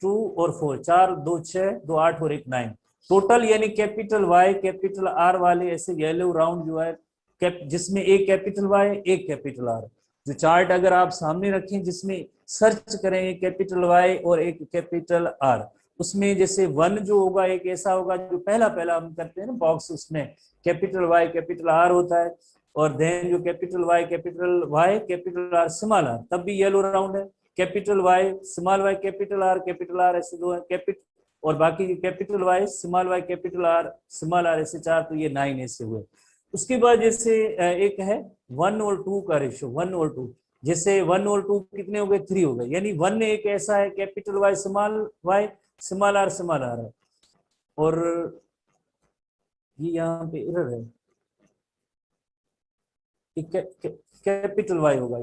S1: 2 और 4, 4 2 6 2 8 और 1 9 टोटल, यानी कैपिटल वाई कैपिटल आर वाले ऐसे येलो राउंड जो है जिसमें एक कैपिटल वाई एक कैपिटल आर, जो चार्ट अगर आप सामने रखें जिसमें सर्च करें एक कैपिटल वाई और एक कैपिटल आर, उसमें जैसे 1 जो होगा एक ऐसा होगा जो पहला हम करते हैं ना बॉक्स, उसमें कैपिटल वाई कैपिटल आर होता है, और देन जो capital Y capital R small R, तब भी येलो राउंड है, capital Y small Y capital R ऐसे 2 है कैपिटल, और बाकी capital Y small Y capital R small R ऐसे 4, तो ये 9 ऐसे हुए। उसके बाद जैसे एक है 1 और 2 का रेशियो, 1 और 2, जैसे 1 और 2 कितने हो गए, 3 हो गए, यानी 1 एक ऐसा है कैपिटल वाई स्मॉल आर है, और ये यहाँ पे एरर है, कैपिटल वाई होगा,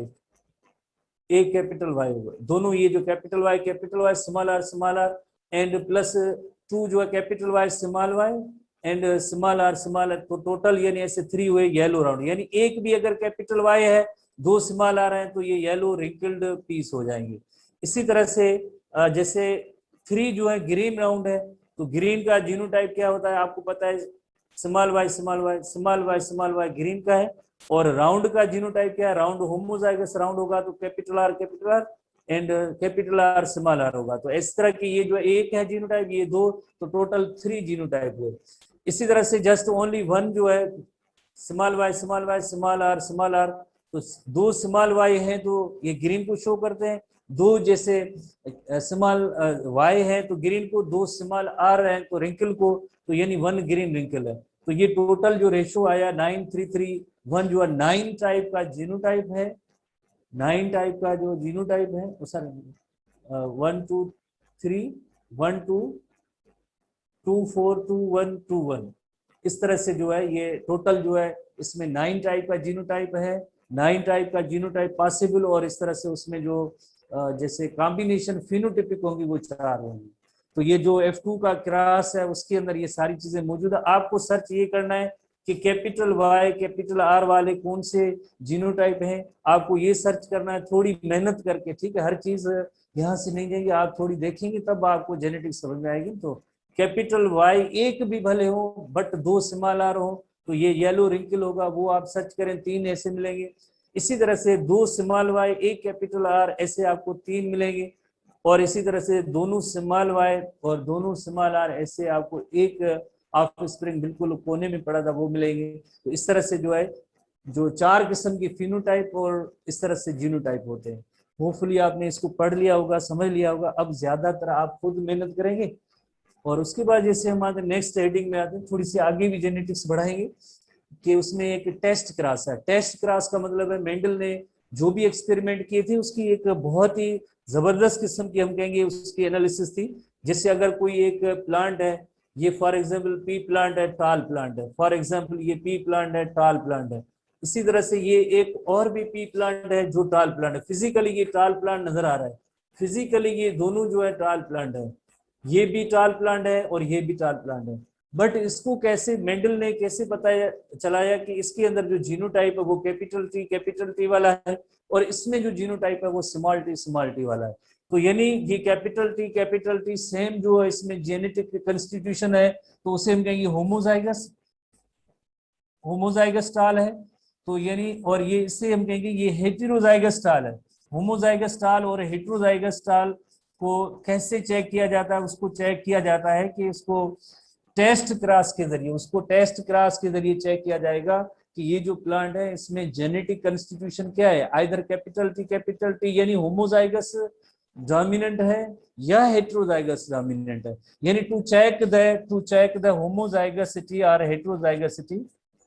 S1: एक कैपिटल वाई होगा, दोनों ये जो capital Y small R and plus 2 जो है capital Y small Y and small R, तो टोटल यानी ऐसे 3 हुए येलो राउंड, यानी एक भी अगर कैपिटल वाई है 2 स्मॉल आर है तो ये येलो रिंकल्ड पीस हो जाएंगे। इसी तरह से जैसे 3 जो है ग्रीन राउंड है, तो ग्रीन का जीनोटाइप क्या होता है आपको पता है, स्मॉल वाई ग्रीन का है, और राउंड का जीनोटाइप क्या है, राउंड होमोजाइगस राउंड होगा तो capital R and capital R small R होगा। तो इस तरह की ये जो एक है जीनोटाइप, ये 2, तो टोटल 3 जीनोटाइप हुए। इसी तरह से जस्ट ओनली 1 जो है स्मॉल वाई स्मॉल आर, तो 2 स्मॉल वाई हैं तो ये ग्रीन को शो करते हैं, 2 जैसे स्मॉल वाई है तो ग्रीन को, 2 स्मॉल आर है तो रिंकल को, तो यानी 1 ग्रीन रिंकल है। तो ये टोटल जो रेशियो आया 9-3-3-1 जो है 9 टाइप का जीनोटाइप है, 9 टाइप का जो जीनोटाइप है, सर 1 2 3 1 2 2 4 2 1 2 1, इस तरह से जो है ये टोटल जो है इसमें 9 टाइप का जीनोटाइप है, 9 टाइप का जीनोटाइप पॉसिबल, और इस तरह से उसमें जो जैसे कॉम्बिनेशन फिनोटिपिक होंगी वो 4 होंगी। तो ये जो F2 का क्रॉस है उसके अंदर ये सारी चीजें मौजूद है। आपको सर्च ये करना है कि कैपिटल वाई कैपिटल आर वाले कौन से जीनोटाइप हैं, आपको ये सर्च करना है थोड़ी मेहनत करके, ठीक है, हर चीज यहाँ से नहीं जाएगी, आप थोड़ी देखेंगे तब आपको जेनेटिक्स समझ में आएगी। तो कैपिटल वाई एक भी भले हो बट 2 स्मॉल आर हो तो ये येलो रिंकल होगा, वो आप सर्च करें 3 ऐसे मिलेंगे। इसी तरह से 2 स्मॉल वाई एक कैपिटल आर ऐसे आपको 3 मिलेंगे, और इसी तरह से दोनों स्मॉल वाई और दोनों स्मॉल आर ऐसे आपको एक ऑफ स्प्रिंग बिल्कुल कोने में पड़ा था वो मिलेंगे। तो इस तरह से जो है जो 4 किस्म की फिनोटाइप और इस तरह से जीनोटाइप होते हैं। होपफुली आपने इसको पढ़ लिया होगा, समझ लिया होगा। अब ज्यादातर आप खुद मेहनत करेंगे, और उसके बाद जैसे हमारे नेक्स्ट हेडिंग में आते हैं, थोड़ी सी आगे भी जेनेटिक्स बढ़ाएंगे कि उसमें एक टेस्ट क्रॉस है। टेस्ट क्रॉस का मतलब है मेंडल ने जो भी एक्सपेरिमेंट किए थे उसकी एक बहुत ही जबरदस्त किस्म की हम कहेंगे उसकी एनालिसिस थी। जैसे अगर कोई एक प्लांट है, ये फॉर एग्जांपल पी प्लांट है, टाल प्लांट है, फॉर एग्जांपल ये पी प्लांट है, टाल प्लांट है। इसी तरह से ये एक और भी पी प्लांट है जो टाल प्लांट है। फिजिकली ये टाल प्लांट नजर आ रहा है, फिजिकली ये दोनों जो है टाल प्लांट है, ये भी टाल प्लांट है और ये भी टाल प्लांट है। बट इसको कैसे मेंडल ने कैसे बताया चलाया कि इसके अंदर जो जीनोटाइप है वो कैपिटल टी वाला है, और इसमें जो जीनोटाइप है वो स्मॉल टी वाला है। तो यानी ये कैपिटल टी सेम जो है इसमें जेनेटिक कंस्टिट्यूशन है, तो उसे हम कहेंगे होमोजाइगस टाल है। तो यानी और ये इससे हम कहेंगे ये हेटेरोजाइगस स्टाल है। होमोजाइगस स्टाल और हेटेरोजाइगस स्टाल को कैसे चेक किया जाता है? उसको चेक किया जाता है कि उसको टेस्ट क्रॉस के जरिए, उसको टेस्ट क्रॉस के जरिए चेक किया जाएगा कि ये जो प्लांट है इसमें जेनेटिक कंस्टिट्यूशन क्या है, आइदर कैपिटल टी यानी होमोजाइगस डोमिनेंट है या हेटेरोजाइगस डोमिनेंट है। यानी टू चेक द होमोजाइगसिटी और हेटेरोजाइगसिटी,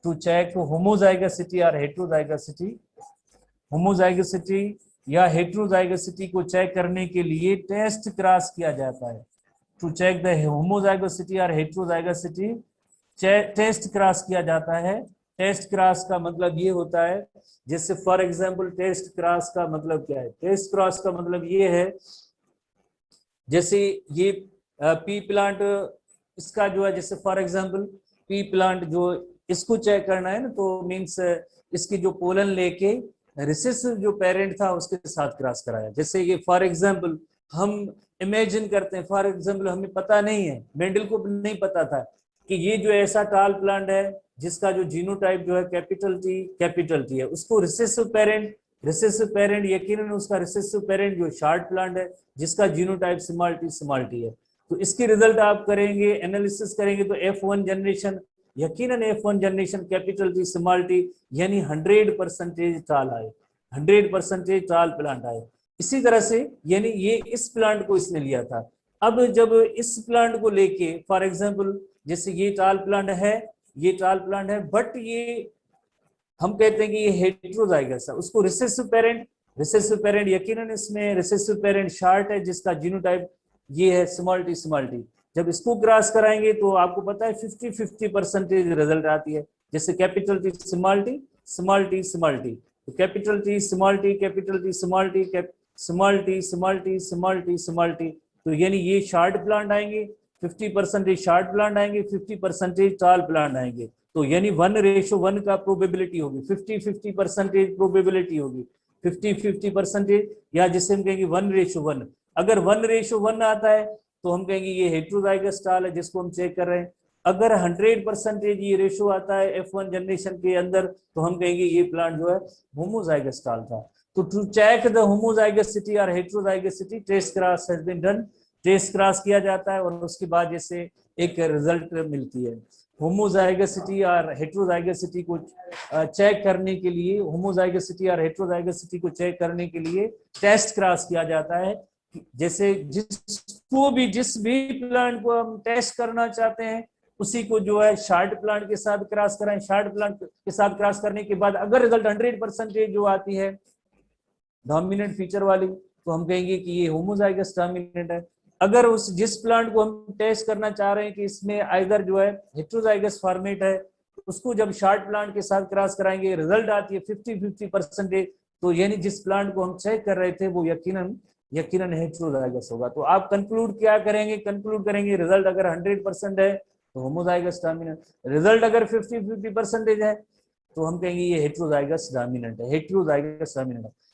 S1: टू चेक होमोजाइगसिटी और होमोजाइगसिटी या हेटेरोजाइगसिटी को चेक करने के लिए टेस्ट क्रॉस किया जाता है। टू चेक द होमोजाइगसिटी और हेटेरोजाइगसिटी टेस्ट क्रॉस किया जाता है। टेस्ट क्रॉस का मतलब ये होता है, जैसे फॉर एग्जांपल टेस्ट क्रॉस का मतलब क्या है? टेस्ट क्रॉस का मतलब ये है, जैसे ये पी प्लांट, इसका जो है जैसे फॉर एग्जांपल पी प्लांट जो इसको चेक करना है ना, तो मीन्स इसकी जो पोलन लेके रिसेसिव जो पेरेंट था उसके साथ क्रॉस कराया। जैसे ये फॉर एग्जांपल हम इमेजिन करते हैं, फॉर एग्जांपल हमें पता नहीं है, मेंडल को नहीं पता था कि ये जो ऐसा टाल प्लांट है जिसका जो जीनोटाइप जो है कैपिटल टी है, उसको रिसेसिव पेरेंट यकीनन उसका रिसेसिव पेरेंट जो शॉर्ट प्लांट है जिसका जीनोटाइप स्मॉल टी है। तो इसकी रिजल्ट आप करेंगे, एनालिसिस करेंगे तो F1 जनरेशन, यकीनन F1 generation capital T small T यानी 100% टाल आए, 100% टाल प्लांट आए। इसी तरह से यानी ये इस प्लांट को इसने लिया था। अब जब इस प्लांट को लेके फॉर एग्जांपल जैसे ये टाल प्लांट है, बट ये हम कहते हैं कि ये हेटेरोजाइगस है, उसको रिसेसिव पेरेंट यकीनन इसमें रिसेसिव पेरेंट शॉर्ट है जिसका जीनोटाइप ये है स्मॉल टी। जब इसको क्रॉस कराएंगे तो आपको पता है 50-50% रिजल्ट आती है। जैसे कैपिटल टी स्मॉल टी, तो कैपिटल टी स्मॉल टी, तो यानी ये शॉर्ट प्लांट आएंगे, 50% शॉर्ट प्लांट आएंगे, 50% टाल प्लांट आएंगे। तो यानी 1:1 का प्रोबेबिलिटी होगी, 50-50% प्रोबेबिलिटी होगी, 50-50% या जिसे हम कहेंगे 1:1। अगर 1:1 आता है तो हम कहेंगे ये हेटेरोजाइगस टाल है जिसको हम चेक कर रहे हैं। अगर 100% ये रेशो आता है F1 जनरेशन के अंदर तो हम कहेंगे ये प्लांट जो है होमोजाइगस टाल था। तो टू चेक द होमोजाइगसिटी और heterozygosity test cross has been done, test cross किया जाता है और उसके बाद जैसे एक रिजल्ट मिलती है। होमोजाइगसिटी और हेटेरोजाइगसिटी को चेक करने के लिए, होमोजाइगसिटी और हेटेरोजाइगसिटी को चेक करने के लिए टेस्ट क्रॉस किया जाता है। जैसे जिस भी प्लांट को हम टेस्ट करना चाहते हैं उसी को जो है शॉर्ट प्लांट के साथ क्रॉस कराएं। शॉर्ट प्लांट के साथ क्रॉस करने के बाद अगर रिजल्ट 100% जो आती है डोमिनेंट फीचर वाली तो हम कहेंगे कि ये होमोजाइगस डोमिनेंट है। अगर उस जिस प्लांट को हम टेस्ट करना चाह रहे हैं कि इसमें आइदर जो है हेटेरोजाइगस फॉर्मेट है, उसको जब शॉर्ट प्लांट के साथ क्रॉस कराएंगे रिजल्ट आती है 50-50%, तो यानी जिस प्लांट को हम चेक कर रहे थे वो यकीनन हेटेरोजाइगस होगा। तो आप कंक्लूड क्या करेंगे? कंक्लूड करेंगे रिजल्ट अगर 100% है तो होमोजाइगस डोमिनेंट, रिजल्ट अगर 50-50% है तो हम कहेंगे ये हेटेरोजाइगस डोमिनेंट है,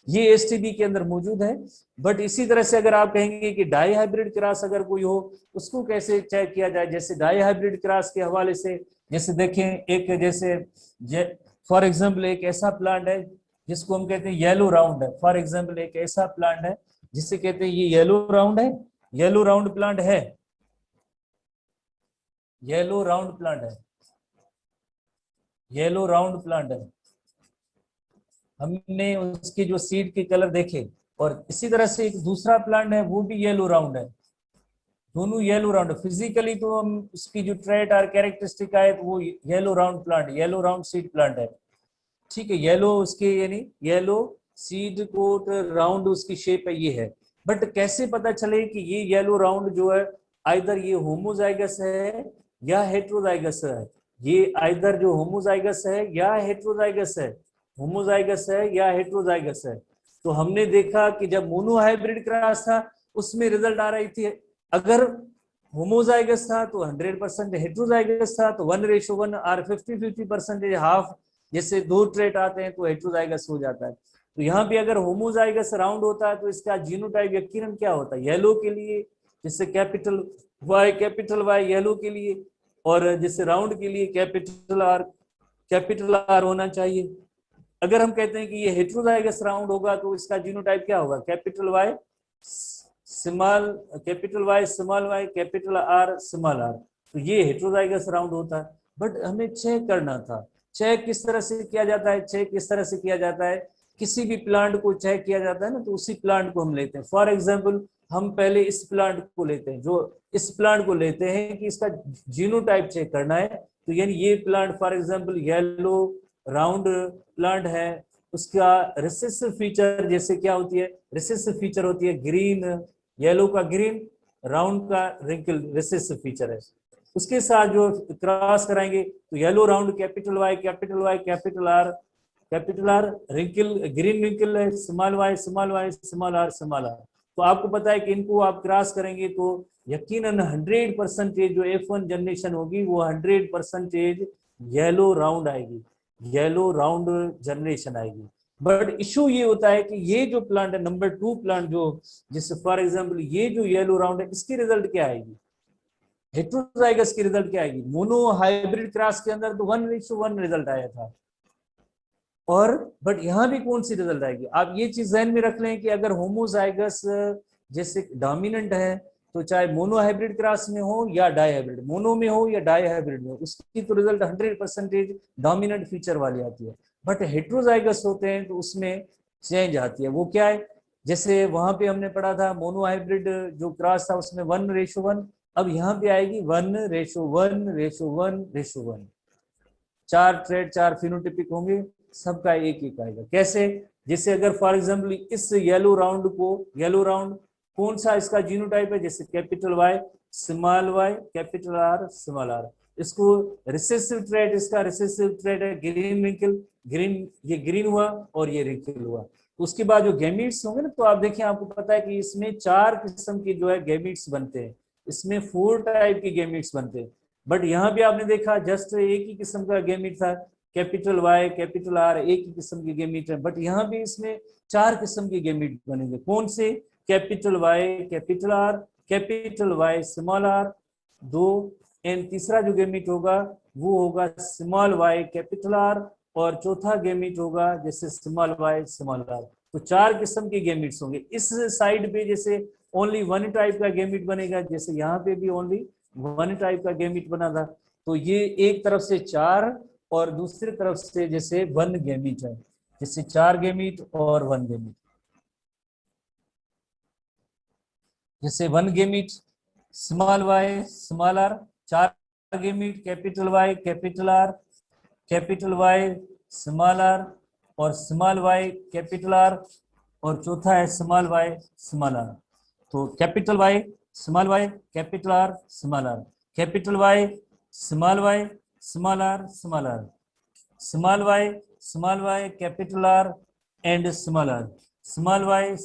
S1: ये एसटीडी के अंदर मौजूद है। बट इसी तरह से अगर आप कहेंगे कि डाई हाइब्रिड क्रॉस अगर कोई हो उसको कैसे चेक किया जाए, जैसे डाई हाइब्रिड क्रॉस के हवाले से जैसे देखें, एक जैसे फॉर एग्जांपल एक ऐसा प्लांट है जिसको हम कहते हैं येलो राउंड है। फॉर एग्जांपल एक ऐसा प्लांट है जिसे कहते हैं ये येलो राउंड है, येलो राउंड प्लांट है, येलो राउंड प्लांट है। हमने उसके जो सीड के कलर देखे, और इसी तरह से एक दूसरा प्लांट है वो भी येलो राउंड है, दोनों येलो राउंड। फिजिकली तो हम उसकी जो ट्रेट और कैरेक्टरिस्टिक आए तो वो येलो राउंड सीड प्लांट है, ठीक है। येलो उसके यानी येलो सीड कोट राउंड उसकी शेप है, ये है। बट कैसे पता चले कि ये येलो राउंड जो है आइदर ये होमोजाइगस है या हेटेरोजाइगस है? ये आइदर जो होमोजाइगस है या हेटेरोजाइगस है। तो हमने देखा कि जब मोनोहाइब्रिड क्रॉस था उसमें रिजल्ट आ रही थी, अगर होमोजाइगस था तो 100%, हेटेरोजाइगस था तो 1:1 और 50-50% हाफ, जैसे दो ट्रेट आते हैं तो हेटेरोजाइगस हो जाता है। तो यहाँ पे अगर होमोजाइगस राउंड होता है तो इसका जीनोटाइप यकीनन क्या होता है? येलो के लिए जैसे कैपिटल वाई येलो के लिए, और जैसे राउंड के लिए कैपिटल आर होना चाहिए। अगर हम कहते हैं कि ये हेट्रोजाइगस राउंड होगा तो इसका जीनोटाइप क्या होगा, capital Y small, capital Y small Y, capital R small R, तो ये हेट्रोजाइगस राउंड होता है। बट हमें चेक करना था, चेक किस तरह से किया जाता है, चेक किस तरह से किया जाता है, किसी भी प्लांट को चेक किया जाता है ना, तो उसी प्लांट को हम लेते हैं। फॉर एग्जाम्पल हम पहले इस प्लांट को लेते हैं, जो इस प्लांट को लेते हैं कि इसका जीनोटाइप चेक करना है, तो यानी ये plant for example yellow round plant है, उसका रिसेसिव फीचर जैसे क्या होती है, रिसेसिव फीचर होती है ग्रीन, येलो का ग्रीन, राउंड का रिंकल रिसेसिव फीचर है। उसके साथ जो क्रॉस कराएंगे तो yellow round capital Y capital Y capital R, wrinkle green wrinkle है small Y small Y small R small R. तो आपको पता है कि इनको आप क्रॉस करेंगे तो यकीनन 100% जो F1 जनरेशन होगी वो 100% येलो राउंड आएगी, येलो राउंड जनरेशन आएगी। बट इशू ये होता है कि ये जो प्लांट है नंबर 2 प्लांट, जो जैसे फॉर एग्जांपल ये जो येलो राउंड है, इसकी रिजल्ट क्या आएगी, हेट्रोजाइगस की रिजल्ट क्या आएगी, मोनो हाइब्रिड क्रॉस के अंदर तो 1:1 रिजल्ट आया था, और बट यहां भी कौन सी रिजल्ट आएगी। आप ये चीज ध्यान में रख लें कि अगर होमोजाइगस जैसे डोमिनेंट है, तो चाहे मोनो हाइब्रिड क्रॉस में हो या डाई हाइब्रिड, मोनो में हो या डाई हाइब्रिड में हो, उसकी तो रिजल्ट 100% डोमिनेंट फीचर वाली आती है। बट हेट्रोजाइगस होते हैं तो उसमें चेंज आती है, वो क्या है, जैसे वहां पे हमने पढ़ा था मोनो हाइब्रिड जो क्रॉस था उसमें 1:1, अब यहाँ पे आएगी 1:1:1:1, 4 ट्रेड 4 फिनोटिपिक होंगे, सबका एक एक आएगा। कैसे, जैसे अगर फॉर एग्जांपल इस येलो राउंड को, येलो राउंड कौन सा इसका जीनोटाइप है, जैसे capital Y small Y capital R small R, इसको रिसेसिव ट्रेड, इसका रिसेसिव ट्रेड है ग्रीन रिंकल, ग्रीन ये ग्रीन हुआ और ये रिंकल हुआ। उसके बाद जो गैमीट्स होंगे ना, तो आप देखिए आपको पता है कि इसमें 4 किस्म के जो है गैमीट्स बनते हैं, इसमें 4 टाइप के गैमीट्स बनते हैं। बट यहाँ भी आपने देखा जस्ट एक ही किस्म का गेमिट था, कैपिटल वाई कैपिटल आर, एक ही किस्म की गेमिट है। बट यहाँ भी इसमें 4 किस्म के गेमिट बनेंगे, कौन से, capital Y capital R, capital Y small R, दो, एंड तीसरा जो गेमिट होगा वो होगा स्मॉल वाई कैपिटल आर, और चौथा गेमिट होगा जैसे स्मॉल वाई स्मॉल आर। तो 4 किस्म के गेमिट्स होंगे। इस साइड पे जैसे ओनली 1 टाइप का गेमिट बनेगा, जैसे यहाँ पे भी ओनली 1 टाइप का गेमिट बना था, तो ये एक तरफ से 4 और दूसरी तरफ से जैसे 1 गेमिट है, जैसे 4 गेमिट और 1 गेमिट, जैसे 1 gamete small Y small R, 4 gamete capital Y capital R, capital Y small R, और स्मॉल वाई कैपिटल आर, और चौथा है स्मॉल वाई स्मॉल आर। तो capital Y small Y capital R small R, capital Y small Y small R small R, small Y capital R and small R, small Y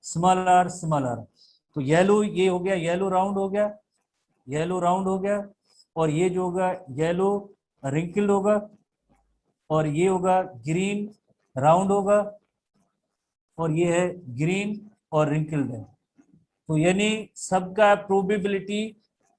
S1: small R small R. तो yellow ये हो गया, yellow round हो गया, yellow round हो गया, और ये जो होगा येलो रिंकल्ड होगा, और ये होगा ग्रीन राउंड होगा, और ये है ग्रीन और रिंकल्ड है। तो यानी सबका प्रोबेबिलिटी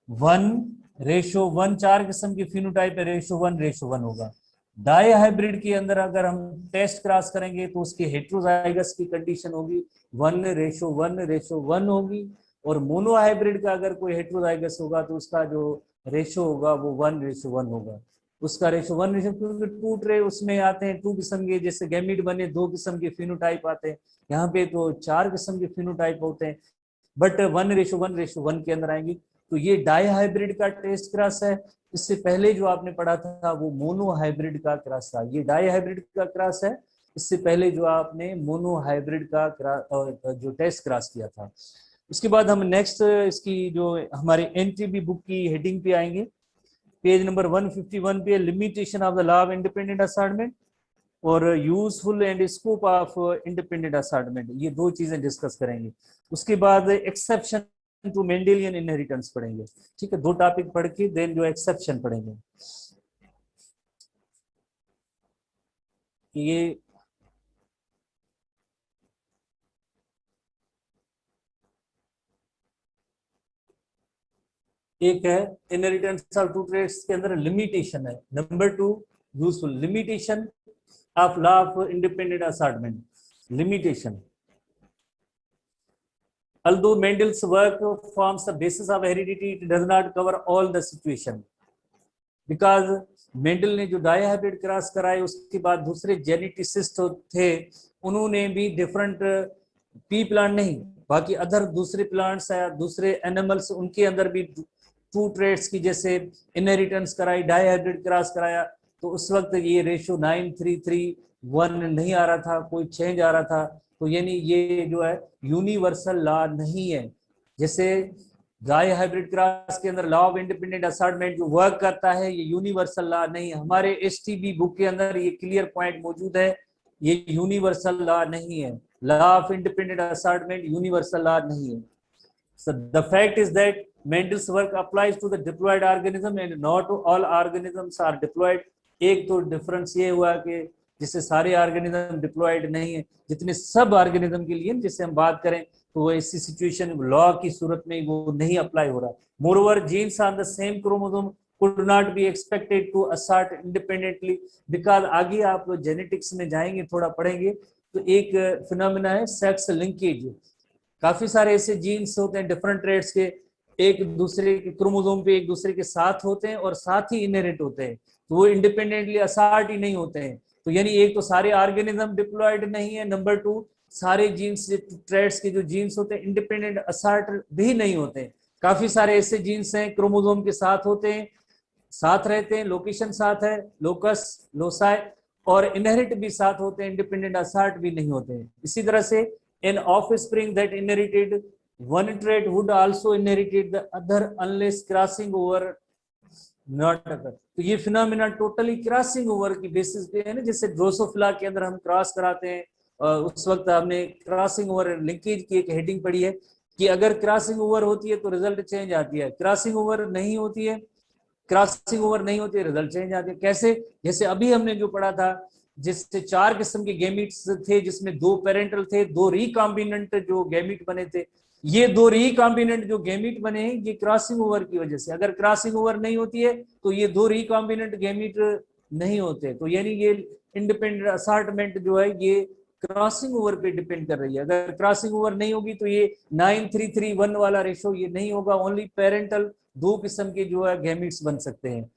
S1: 1:1, 4 किस्म की फिनोटाइप है, रेशो 1:1 होगा। डाई हाइब्रिड के अंदर अगर हम टेस्ट क्रॉस करेंगे तो उसकी हेट्रोजाइगस की कंडीशन होगी 1:1:1 होगी, और मोनो हाइब्रिड का अगर कोई हेट्रोजाइगस होगा तो उसका जो रेशो होगा वो 1:1 होगा। उसका रेशो 1:, क्योंकि 2 ट्रे उसमें आते हैं, 2 किस्म के, जैसे गैमिट बने 2 किस्म के फिनोटाइप आते हैं, यहाँ पे तो 4 किस्म के फिनोटाइप होते हैं, बट 1:1:1 के अंदर आएंगी। तो ये डाई हाइब्रिड का टेस्ट क्रॉस है। इससे पहले जो आपने पढ़ा था वो मोनो हाइब्रिड का क्रॉस था, ये डाई हाइब्रिड का क्रॉस है। इससे पहले जो आपने मोनो हाइब्रिड का जो टेस्ट क्रॉस किया था। उसके बाद हम नेक्स्ट इसकी जो हमारे एनटीबी बुक की हेडिंग पे आएंगे, पेज नंबर 151 पे, limitation of the law of independent assignment और useful and scope of independent assignment, ये 2 चीजें डिस्कस करेंगे। उसके बाद एक्सेप्शन टू मेंडेलियन इनहेरिटेंस पढ़ेंगे। ठीक है, 2 टॉपिक पढ़ के देन जो एक्सेप्शन पढ़ेंगे। ये एक है इनहेरिटेंस ऑफ 2 ट्रेट्स के अंदर लिमिटेशन है, number 2 useful. Limitation of law of independent assortment. Limitation. Although Mendel's work forms the basis of heredity, it does not cover all the situation. Because Mendel ने जो die hybrid cross कराए उसके बाद दूसरे geneticist थे, उन्होंने भी डिफरेंट पी प्लांट नहीं, बाकी अदर दूसरे प्लांट्स या दूसरे एनिमल्स, उनके अंदर भी टू ट्रेड्स की जैसे इनहेरिटेंस कराई, डाई हाइब्रिड क्रॉस कराया, तो उस वक्त ये रेशियो 9331 नहीं आ रहा था, कोई चेंज आ रहा था। तो यानी ये जो है यूनिवर्सल लॉ नहीं है। जैसे गाय हाइब्रिड क्रॉस के अंदर लॉ ऑफ इंडिपेंडेंट असॉर्टमेंट जो वर्क करता है, ये यूनिवर्सल लॉ नहीं। हमारे एसटीबी बुक के अंदर ये क्लियर पॉइंट मौजूद है, ये यूनिवर्सल लॉ नहीं है। Law of independent assortment universal law नहीं है। So the fact is that Mendel's work applies to the diploid organism and not all organisms are diploid. एक तो डिफरेंस ये हुआ कि जिससे सारे ऑर्गेनिज्म डिप्लॉयड नहीं है, जितने सब ऑर्गेनिज्म के लिए जिससे हम बात करें तो वो ऐसी सिचुएशन लॉ की सूरत में वो नहीं अप्लाई हो रहा। Moreover genes on the same chromosome could not be expected to assert independently because आगे आप जेनेटिक्स में जाएंगे, थोड़ा पढ़ेंगे, तो एक फिनोमेना है सेक्स लिंकेज। काफी सारे ऐसे जीन्स होते हैं डिफरेंट ट्रेड्स के, एक दूसरे के क्रोमोसोम पे एक दूसरे के साथ होते हैं और साथ ही इनहेरिट होते हैं, तो वो इंडिपेंडेंटली असर्ट ही नहीं होते हैं। तो यानी एक तो सारे ऑर्गेनिज्म डिप्लॉयड नहीं है, नंबर टू सारे जीन्स ट्रेड्स के जो जीन्स होते हैं इंडिपेंडेंट असर्ट भी नहीं होते हैं। काफी सारे ऐसे जीन्स हैं क्रोमोसोम के साथ होते हैं, साथ रहते हैं, लोकेशन साथ है, लोकस लोसाई, और इनहेरिट भी साथ होते हैं, इंडिपेंडेंट असर्ट भी नहीं होते हैं। इसी तरह से an offspring that inherited one trait would also inherit the other unless crossing over not occur। तो ये फिनोमेना टोटली क्रॉसिंग ओवर की बेसिस पे है ना, जैसे ड्रोसोफिला के अंदर हम क्रॉस कराते हैं, उस वक्त हमने क्रॉसिंग ओवर लिंकेज की एक हेडिंग पढ़ी है कि अगर क्रॉसिंग ओवर होती है तो रिजल्ट चेंज आती है, क्रॉसिंग ओवर नहीं होती है, क्रॉसिंग ओवर नहीं होती है रिजल्ट चेंज आती है। कैसे? जैसे अभी हमने जो पढ़ा था, जिससे 4 किस्म के गैमीट्स थे, जिसमें 2 पेरेंटल थे, 2 रिकॉम्बिनेंट जो गैमीट बने थे। ये 2 रिकॉम्बिनेंट जो गैमीट बने हैं ये क्रॉसिंग ओवर की वजह से, अगर क्रॉसिंग ओवर नहीं होती है तो ये 2 रिकॉम्बिनेंट गैमीट नहीं होते। तो यानी ये इंडिपेंडेंट असॉर्टमेंट जो है ये क्रॉसिंग ओवर पे डिपेंड कर रही है। अगर क्रॉसिंग ओवर नहीं होगी तो ये 9331 वाला रेशो ये नहीं होगा, ओनली पेरेंटल 2 किस्म के जो है गैमीट्स बन सकते हैं।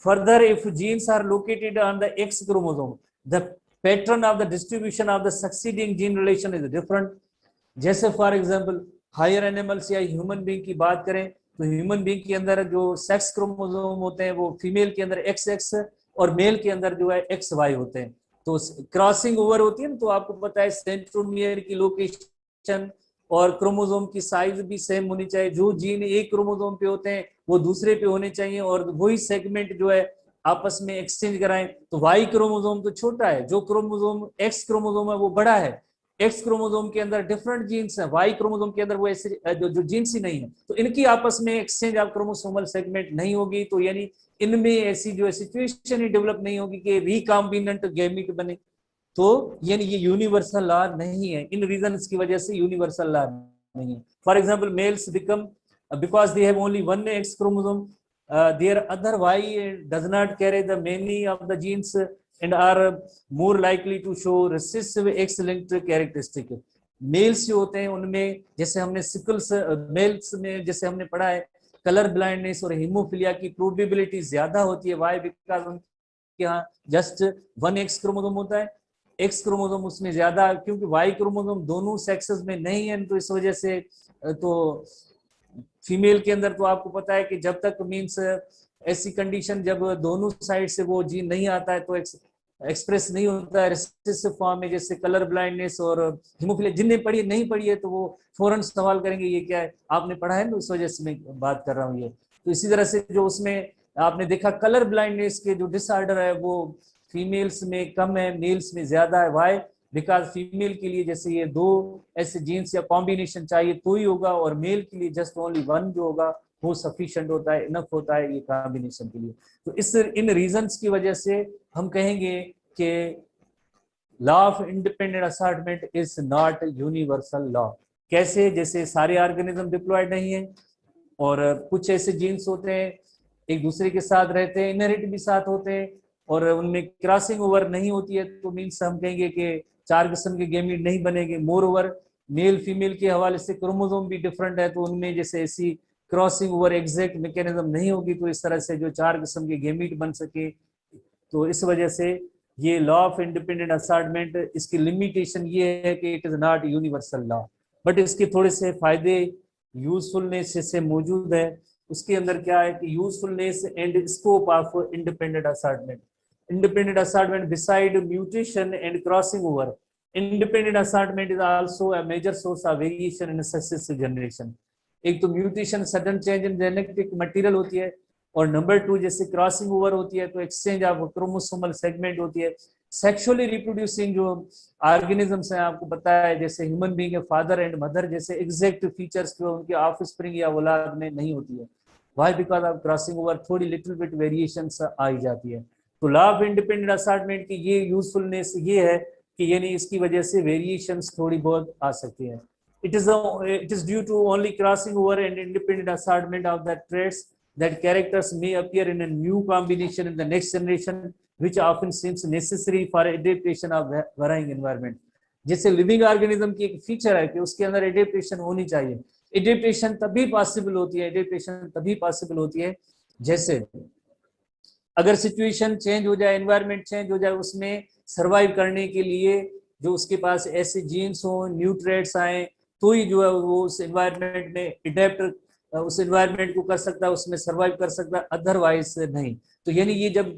S1: Further if genes are located on the X chromosome, the pattern of the distribution of the succeeding gene relation is different। जैसे फॉर एग्जांपल हायर एनिमल्स या ह्यूमन बीइंग की बात करें तो ह्यूमन बीइंग के अंदर जो सेक्स क्रोमोसोम होते हैं वो फीमेल के अंदर XX और मेल के अंदर जो है XY होते हैं। तो क्रॉसिंग ओवर होती है ना, तो आपको पता है सेंट्रोमियर की लोकेशन और क्रोमोसोम की साइज भी सेम होनी चाहिए। जो जीन एक क्रोमोसोम पे होते हैं वो दूसरे पे होने चाहिए और वही सेगमेंट जो है आपस में एक्सचेंज कराएं। तो वाई क्रोमोसोम तो छोटा है, जो क्रोमोसोम एक्स क्रोमोसोम है वो बड़ा है। एक्स क्रोमोसोम के अंदर डिफरेंट जीन्स हैं, वाई क्रोमोसोम के अंदर वो ऐसे जो जीन्स ही नहीं है, तो इनकी आपस में एक्सचेंज ऑफ क्रोमोसोमल सेगमेंट नहीं होगी। तो यानी इनमें ऐसी जो सिचुएशन ही डेवलप नहीं होगी कि रिकॉम्बिनेंट गैमीट बने। तो यानी ये यूनिवर्सल लॉ नहीं है, इन रीजंस की वजह से यूनिवर्सल लॉ नहीं है। For example males become because they have only one X chromosome, their other Y does not carry the many of the genes and are more likely to show recessive X-linked characteristic। Males जो होते हैं उनमें जैसे हमने sicles mails में जैसे हमने पढ़ा है कलर ब्लाइंडनेस और हीमोफिलिया की प्रोबेबिलिटी ज्यादा होती है। वाई? बिकॉज उनके यहाँ जस्ट 1 X क्रोमोसोम होता है, X क्रोमोसोम उसमें ज्यादा, क्योंकि Y क्रोमोसोम दोनों सेक्सेस में नहीं है, तो इस वजह से तो फीमेल के अंदर तो आपको पता है कि जब तक मींस ऐसी कंडीशन जब दोनों साइड से वो जीन नहीं आता है तो एक्सप्रेस नहीं होता है रिसेसिव फॉर्म में, जैसे कलर ब्लाइंडनेस और हीमोफिलिया। जिनने पढ़ी नहीं पढ़ी है तो वो फौरन सवाल करेंगे ये क्या है, आपने पढ़ा है ना, इस वजह से मैं बात कर रहा हूँ ये। तो इसी तरह से जो उसमें आपने देखा कलर ब्लाइंडनेस के जो डिसऑर्डर है वो फीमेल्स में कम है, मेल्स में ज्यादा है। वाई? बिकॉज फीमेल के लिए जैसे ये 2 ऐसे जीन्स या कॉम्बिनेशन चाहिए तो ही होगा, और मेल के लिए जस्ट ओनली 1 जो होगा वो सफिशिएंट होता है, इनफ होता है ये कॉम्बिनेशन के लिए। तो इस इन रीजंस की वजह से हम कहेंगे कि law of independent assortment is not universal law. कैसे? जैसे सारे ऑर्गेनिज्म डिप्लॉयड नहीं है और कुछ ऐसे जीन्स होते हैं एक दूसरे के साथ रहते हैं, इनहेरिट भी साथ होते हैं, और उनमें क्रॉसिंग ओवर नहीं होती है तो मीन्स हम कहेंगे कि 4 किस्म के गैमीट नहीं बनेंगे। मोर ओवर मेल फीमेल के हवाले से क्रोमोसोम भी डिफरेंट है, तो उनमें जैसे ऐसी क्रॉसिंग ओवर एग्जैक्ट मैकेनिज्म नहीं होगी तो इस तरह से जो 4 किस्म के गैमीट बन सके। तो इस वजह से ये लॉ ऑफ इंडिपेंडेंट असॉर्टमेंट, इसकी लिमिटेशन ये है कि it is not universal law, but इसके थोड़े से फायदे यूजफुलनेस से मौजूद है। उसके अंदर क्या है कि usefulness and scope of independent assortment. Independent assortment beside mutation and crossing over, independent assortment is also a major source of variation in successive generation. एक तो mutation sudden change in genetic material होती है, और number 2 जैसे crossing over होती है तो exchange of chromosomal segment होती है। सेक्सुअली रिप्रोड्यूसिंग जो ऑर्गेनिजम्स हैं, आपको पता है जैसे ह्यूमन बीइंग है, फादर एंड मदर जैसे एग्जैक्ट फीचर्स जो उनके ऑफस्प्रिंग या औलाद में नहीं होती है। Why? Because of crossing over थोड़ी लिटिल बिट वेरिएशंस आई जाती है। तो लॉ ऑफ इंडिपेंडेंट असॉर्टमेंट की ये यूजफुलनेस ये है कि यानी इसकी वजह से वेरिएशंस थोड़ी बहुत आ सकती है। It is due to only crossing over and independent assortment of the traits that characters may appear in a new combination in the next generation, which often seems necessary for adaptation of varying environment. जैसे living organism की एक feature है कि उसके अंदर adaptation होनी चाहिए। Adaptation तभी पॉसिबल होती है, एडेप्टेशन तभी पॉसिबल होती है जैसे अगर सिचुएशन चेंज हो जाए, एनवायरनमेंट चेंज हो जाए, उसमें सर्वाइव करने के लिए जो उसके पास ऐसे जीन्स हो, न्यू ट्रेड्स आए, तो ही जो है वो उस एनवायरनमेंट में अडेप्ट उस एनवायरनमेंट को कर सकता है, उसमें सर्वाइव कर सकता है, अदरवाइज नहीं। तो यानी ये जब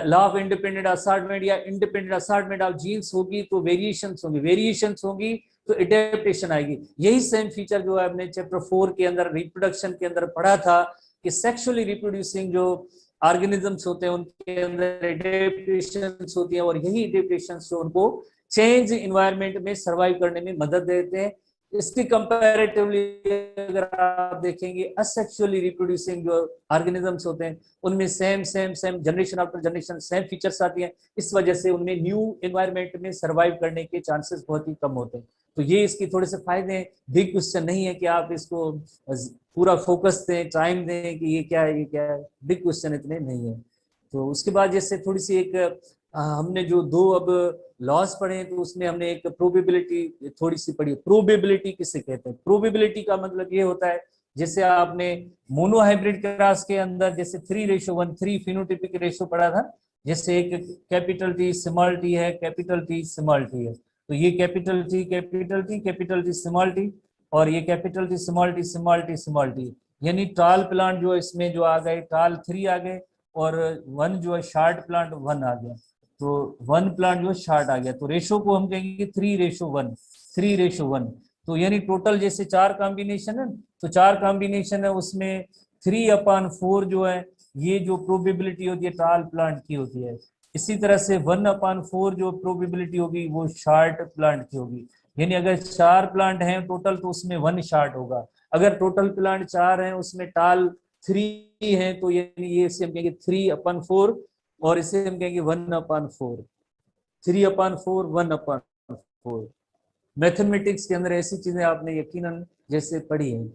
S1: लॉ ऑफ इंडिपेंडेंट असॉर्टमेंट या इंडिपेंडेंट असॉर्टमेंट ऑफ जीन्स होगी तो वेरिएशंस होंगी, वेरिएशंस होंगी तो एडेप्टेशन आएगी। यही सेम फीचर जो है हमने चैप्टर 4 के अंदर रिप्रोडक्शन के अंदर पढ़ा था कि सेक्सुअली रिप्रोड्यूसिंग जो ऑर्गेनिजम्स होते हैं उनके अंदर एडेप्टेशंस होती है, और यही एडेप्टेशंस जो उनको चेंज इन्वायरमेंट में सर्वाइव करने में मदद देते हैं। इसके कंपैरेटिवली अगर आप देखेंगे असेक्सुअली रिप्रोड्यूसिंग जो ऑर्गेनिजम्स होते हैं उनमें same generation after generation same features आती हैं, इस वजह से उनमें न्यू एनवायरनमेंट में सर्वाइव करने के चांसेस बहुत ही कम होते हैं। तो ये इसके थोड़े से फायदे हैं। बिग क्वेश्चन नहीं है कि आप इसको पूरा फोकस दें, टाइम दें कि ये क्या है ये क्या है, बिग क्वेश्चन इतने नहीं है। तो उसके बाद जैसे थोड़ी सी एक हमने जो 2 अब लॉस पढ़े हैं तो उसमें हमने एक प्रोबेबिलिटी थोड़ी सी पढ़ी। प्रोबेबिलिटी किसे कहते हैं? प्रोबेबिलिटी का मतलब ये होता है जैसे आपने मोनोहाइब्रिड क्रॉस के अंदर जैसे 3:1 3 फिनोटाइपिक रेशियो पढ़ा था, जैसे एक कैपिटल टी स्मॉल टी है, कैपिटल टी स्मॉल टी है, तो ये capital T capital T capital T small T, और ये capital T small T small T small T, यानी टॉल प्लांट जो इसमें जो आ गए टॉल 3 आ गए, और 1 जो है शार्ट प्लांट 1 आ गया, तो 1 प्लांट जो शार्ट आ गया, तो रेशो को हम कहेंगे 3:1 3:1। तो यानी टोटल जैसे 4 कॉम्बिनेशन है, तो 4 कॉम्बिनेशन है उसमें 3/4 जो है ये जो प्रोबेबिलिटी होती है टॉल प्लांट की होती है। इसी तरह से 1/4 जो प्रोबेबिलिटी होगी वो शार्ट प्लांट की होगी। यानी अगर 4 प्लांट हैं टोटल तो उसमें 1 शार्ट होगा। अगर टोटल प्लांट 4 हैं उसमें टॉल 3 है तो यानी ये से हम कहेंगे 3/4, और इसे हम कहेंगे 1/4 3/4 1/4। मैथमेटिक्स के अंदर ऐसी चीजें आपने यकीनन जैसे पढ़ी है।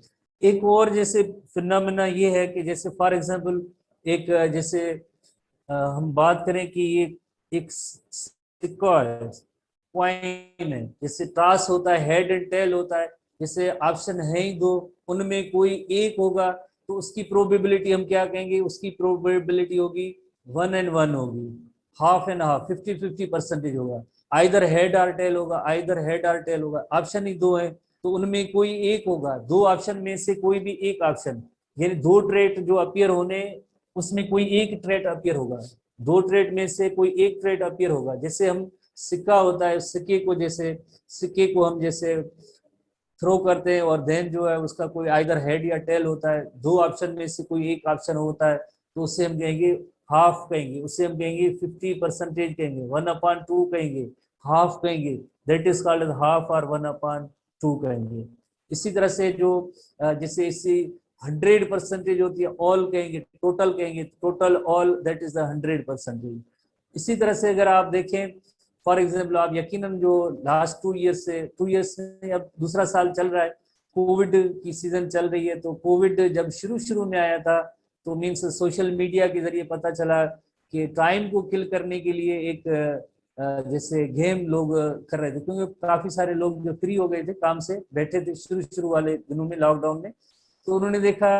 S1: एक और जैसे फिनोमेना ये है कि जैसे फॉर एग्जांपल एक जैसे हम बात करें कि ये एक सिक्का है, कॉइन है, जैसे टॉस होता है, हेड एंड टेल होता है, जैसे ऑप्शन है ही 2, उनमें कोई एक होगा तो उसकी प्रोबेबिलिटी हम क्या कहेंगे? उसकी प्रोबेबिलिटी होगी 1 and 1 होगी, हाफ एंड हाफ, 50-50% होगा। आइदर हेड और टेल होगा, आइदर हेड और टेल होगा। ऑप्शन ही 2 है तो उनमें कोई एक होगा, 2 ऑप्शन में से कोई भी एक ऑप्शन, यानी 2 ट्रेट जो अपीयर होने उसमें कोई एक ट्रेट अपीयर होगा, 2 ट्रेट में से कोई एक ट्रेट अपीयर होगा। जैसे हम सिक्का होता है, सिक्के को जैसे सिक्के को हम जैसे थ्रो करते हैं और देन जो है उसका कोई आइदर हेड या टेल होता है, 2 ऑप्शन में से कोई एक ऑप्शन होता है तो उससे हम कहेंगे हाफ कहेंगे, उससे हम कहेंगे 50% कहेंगे, 1/2 कहेंगे, हाफ कहेंगे, दैट इज कॉल्ड हाफ और 1/2 कहेंगे। इसी तरह से जो जैसे इसी 100% होती है, ऑल कहेंगे, टोटल कहेंगे, total all that is the 100%। इसी तरह से अगर आप देखें फॉर एग्जाम्पल, आप यकीनन जो लास्ट 2 ईयर्स से अब दूसरा साल चल रहा है, कोविड की सीजन चल रही है, तो कोविड जब शुरू में आया था तो मीन्स सोशल मीडिया के जरिए पता चला कि टाइम को किल करने के लिए एक जैसे गेम लोग कर रहे थे, क्योंकि काफी सारे लोग जो फ्री हो गए थे काम से, बैठे थे शुरू शुरू वाले दिनों में लॉकडाउन में, तो उन्होंने देखा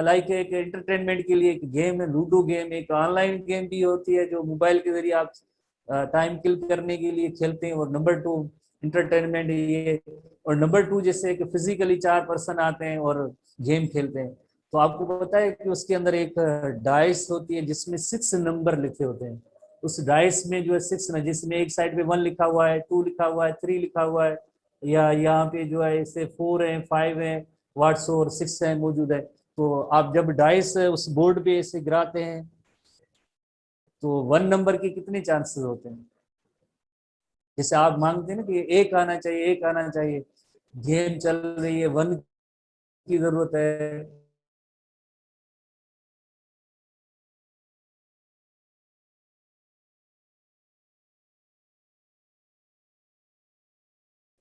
S1: लाइक एक एंटरटेनमेंट के लिए एक गेम है लूडो गेम, एक ऑनलाइन गेम भी होती है जो मोबाइल के जरिए आप टाइम किल करने के लिए खेलते हैं। और नंबर 2 इंटरटेनमेंट ये, और नंबर 2 जैसे कि फिजिकली 4 पर्सन आते हैं और गेम खेलते हैं। तो आपको पता है कि उसके अंदर एक डाइस होती है जिसमें 6 नंबर लिखे होते हैं। उस डाइस में जो है 6 न, जिसमें एक साइड पे 1 लिखा हुआ है, 2 लिखा हुआ है, 3 लिखा हुआ है, या यहाँ पे जो है इसे 4 है, 5 है, वाट्स और 6 है मौजूद है। तो आप जब डाइस उस बोर्ड पे इसे गिराते हैं तो 1 नंबर के कितने चांसेस होते हैं? जैसे आप मांगते हैं ना कि एक आना चाहिए, एक आना चाहिए, गेम चल रही है, 1 की जरूरत है।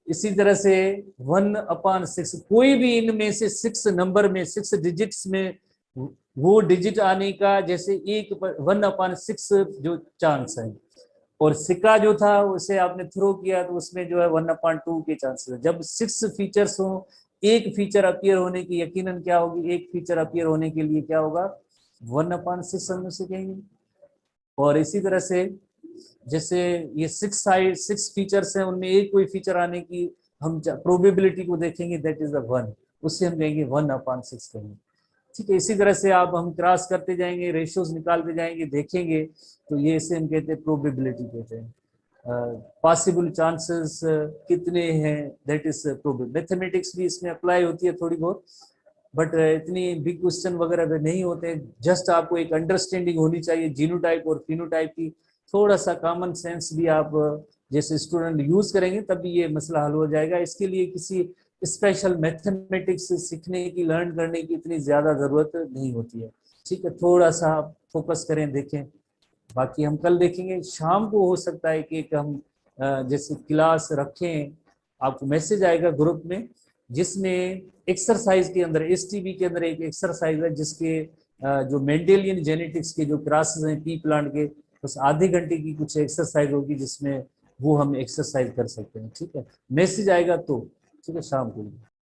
S1: इसी तरह से 1/6, कोई भी इनमें से 6 नंबर में, 6 डिजिट्स में वो डिजिट आने का जैसे 1/6 जो चांस है। और सिक्का जो था उसे आपने थ्रो किया तो उसमें जो है 1/2 के चांसेस है। जब 6 फीचर्स हो, एक फीचर अपीयर होने की यकीनन क्या होगी, एक फीचर अपीयर होने के लिए क्या होगा, 1/6 हम उसे कहेंगे। और इसी तरह से जैसे ये 6 फीचर्स हैं, उनमें एक कोई फीचर आने की हम प्रोबेबिलिटी को देखेंगे, दैट इज द 1, उससे हम कहेंगे 1/6 कहेंगे। ठीक है, इसी तरह से आप हम क्रॉस करते जाएंगे, रेशियोज निकालते जाएंगे, देखेंगे, तो ये इसे हम कहते हैं प्रोबेबिलिटी कहते हैं। पॉसिबल चांसेस कितने हैं, दैट इज प्रोबेबिलिटी। मैथमेटिक्स भी इसमें अप्लाई होती है थोड़ी बहुत, बट इतनी बिग क्वेश्चन वगैरह नहीं होते। जस्ट आपको एक अंडरस्टैंडिंग होनी चाहिए जीनोटाइप और फिनोटाइप की, थोड़ा सा कॉमन सेंस भी आप जैसे स्टूडेंट यूज करेंगे तभी ये मसला हल हो जाएगा। इसके लिए किसी स्पेशल मैथमेटिक्स सीखने की, लर्न करने की इतनी ज्यादा जरूरत नहीं होती है। ठीक है, थोड़ा सा फोकस करें, देखें। बाकी हम कल देखेंगे, शाम को हो सकता है कि हम जैसे क्लास रखें, आपको मैसेज आएगा ग्रुप में, जिसमें एक्सरसाइज के अंदर, एसटीबी के अंदर एक एक्सरसाइज है जिसके जो मेंडेलियन जेनेटिक्स के जो क्लासेस हैं पी प्लांट के, बस आधे घंटे की कुछ एक्सरसाइज होगी जिसमें वो हम एक्सरसाइज कर सकते हैं। ठीक है, मैसेज आएगा तो ठीक है, शाम को।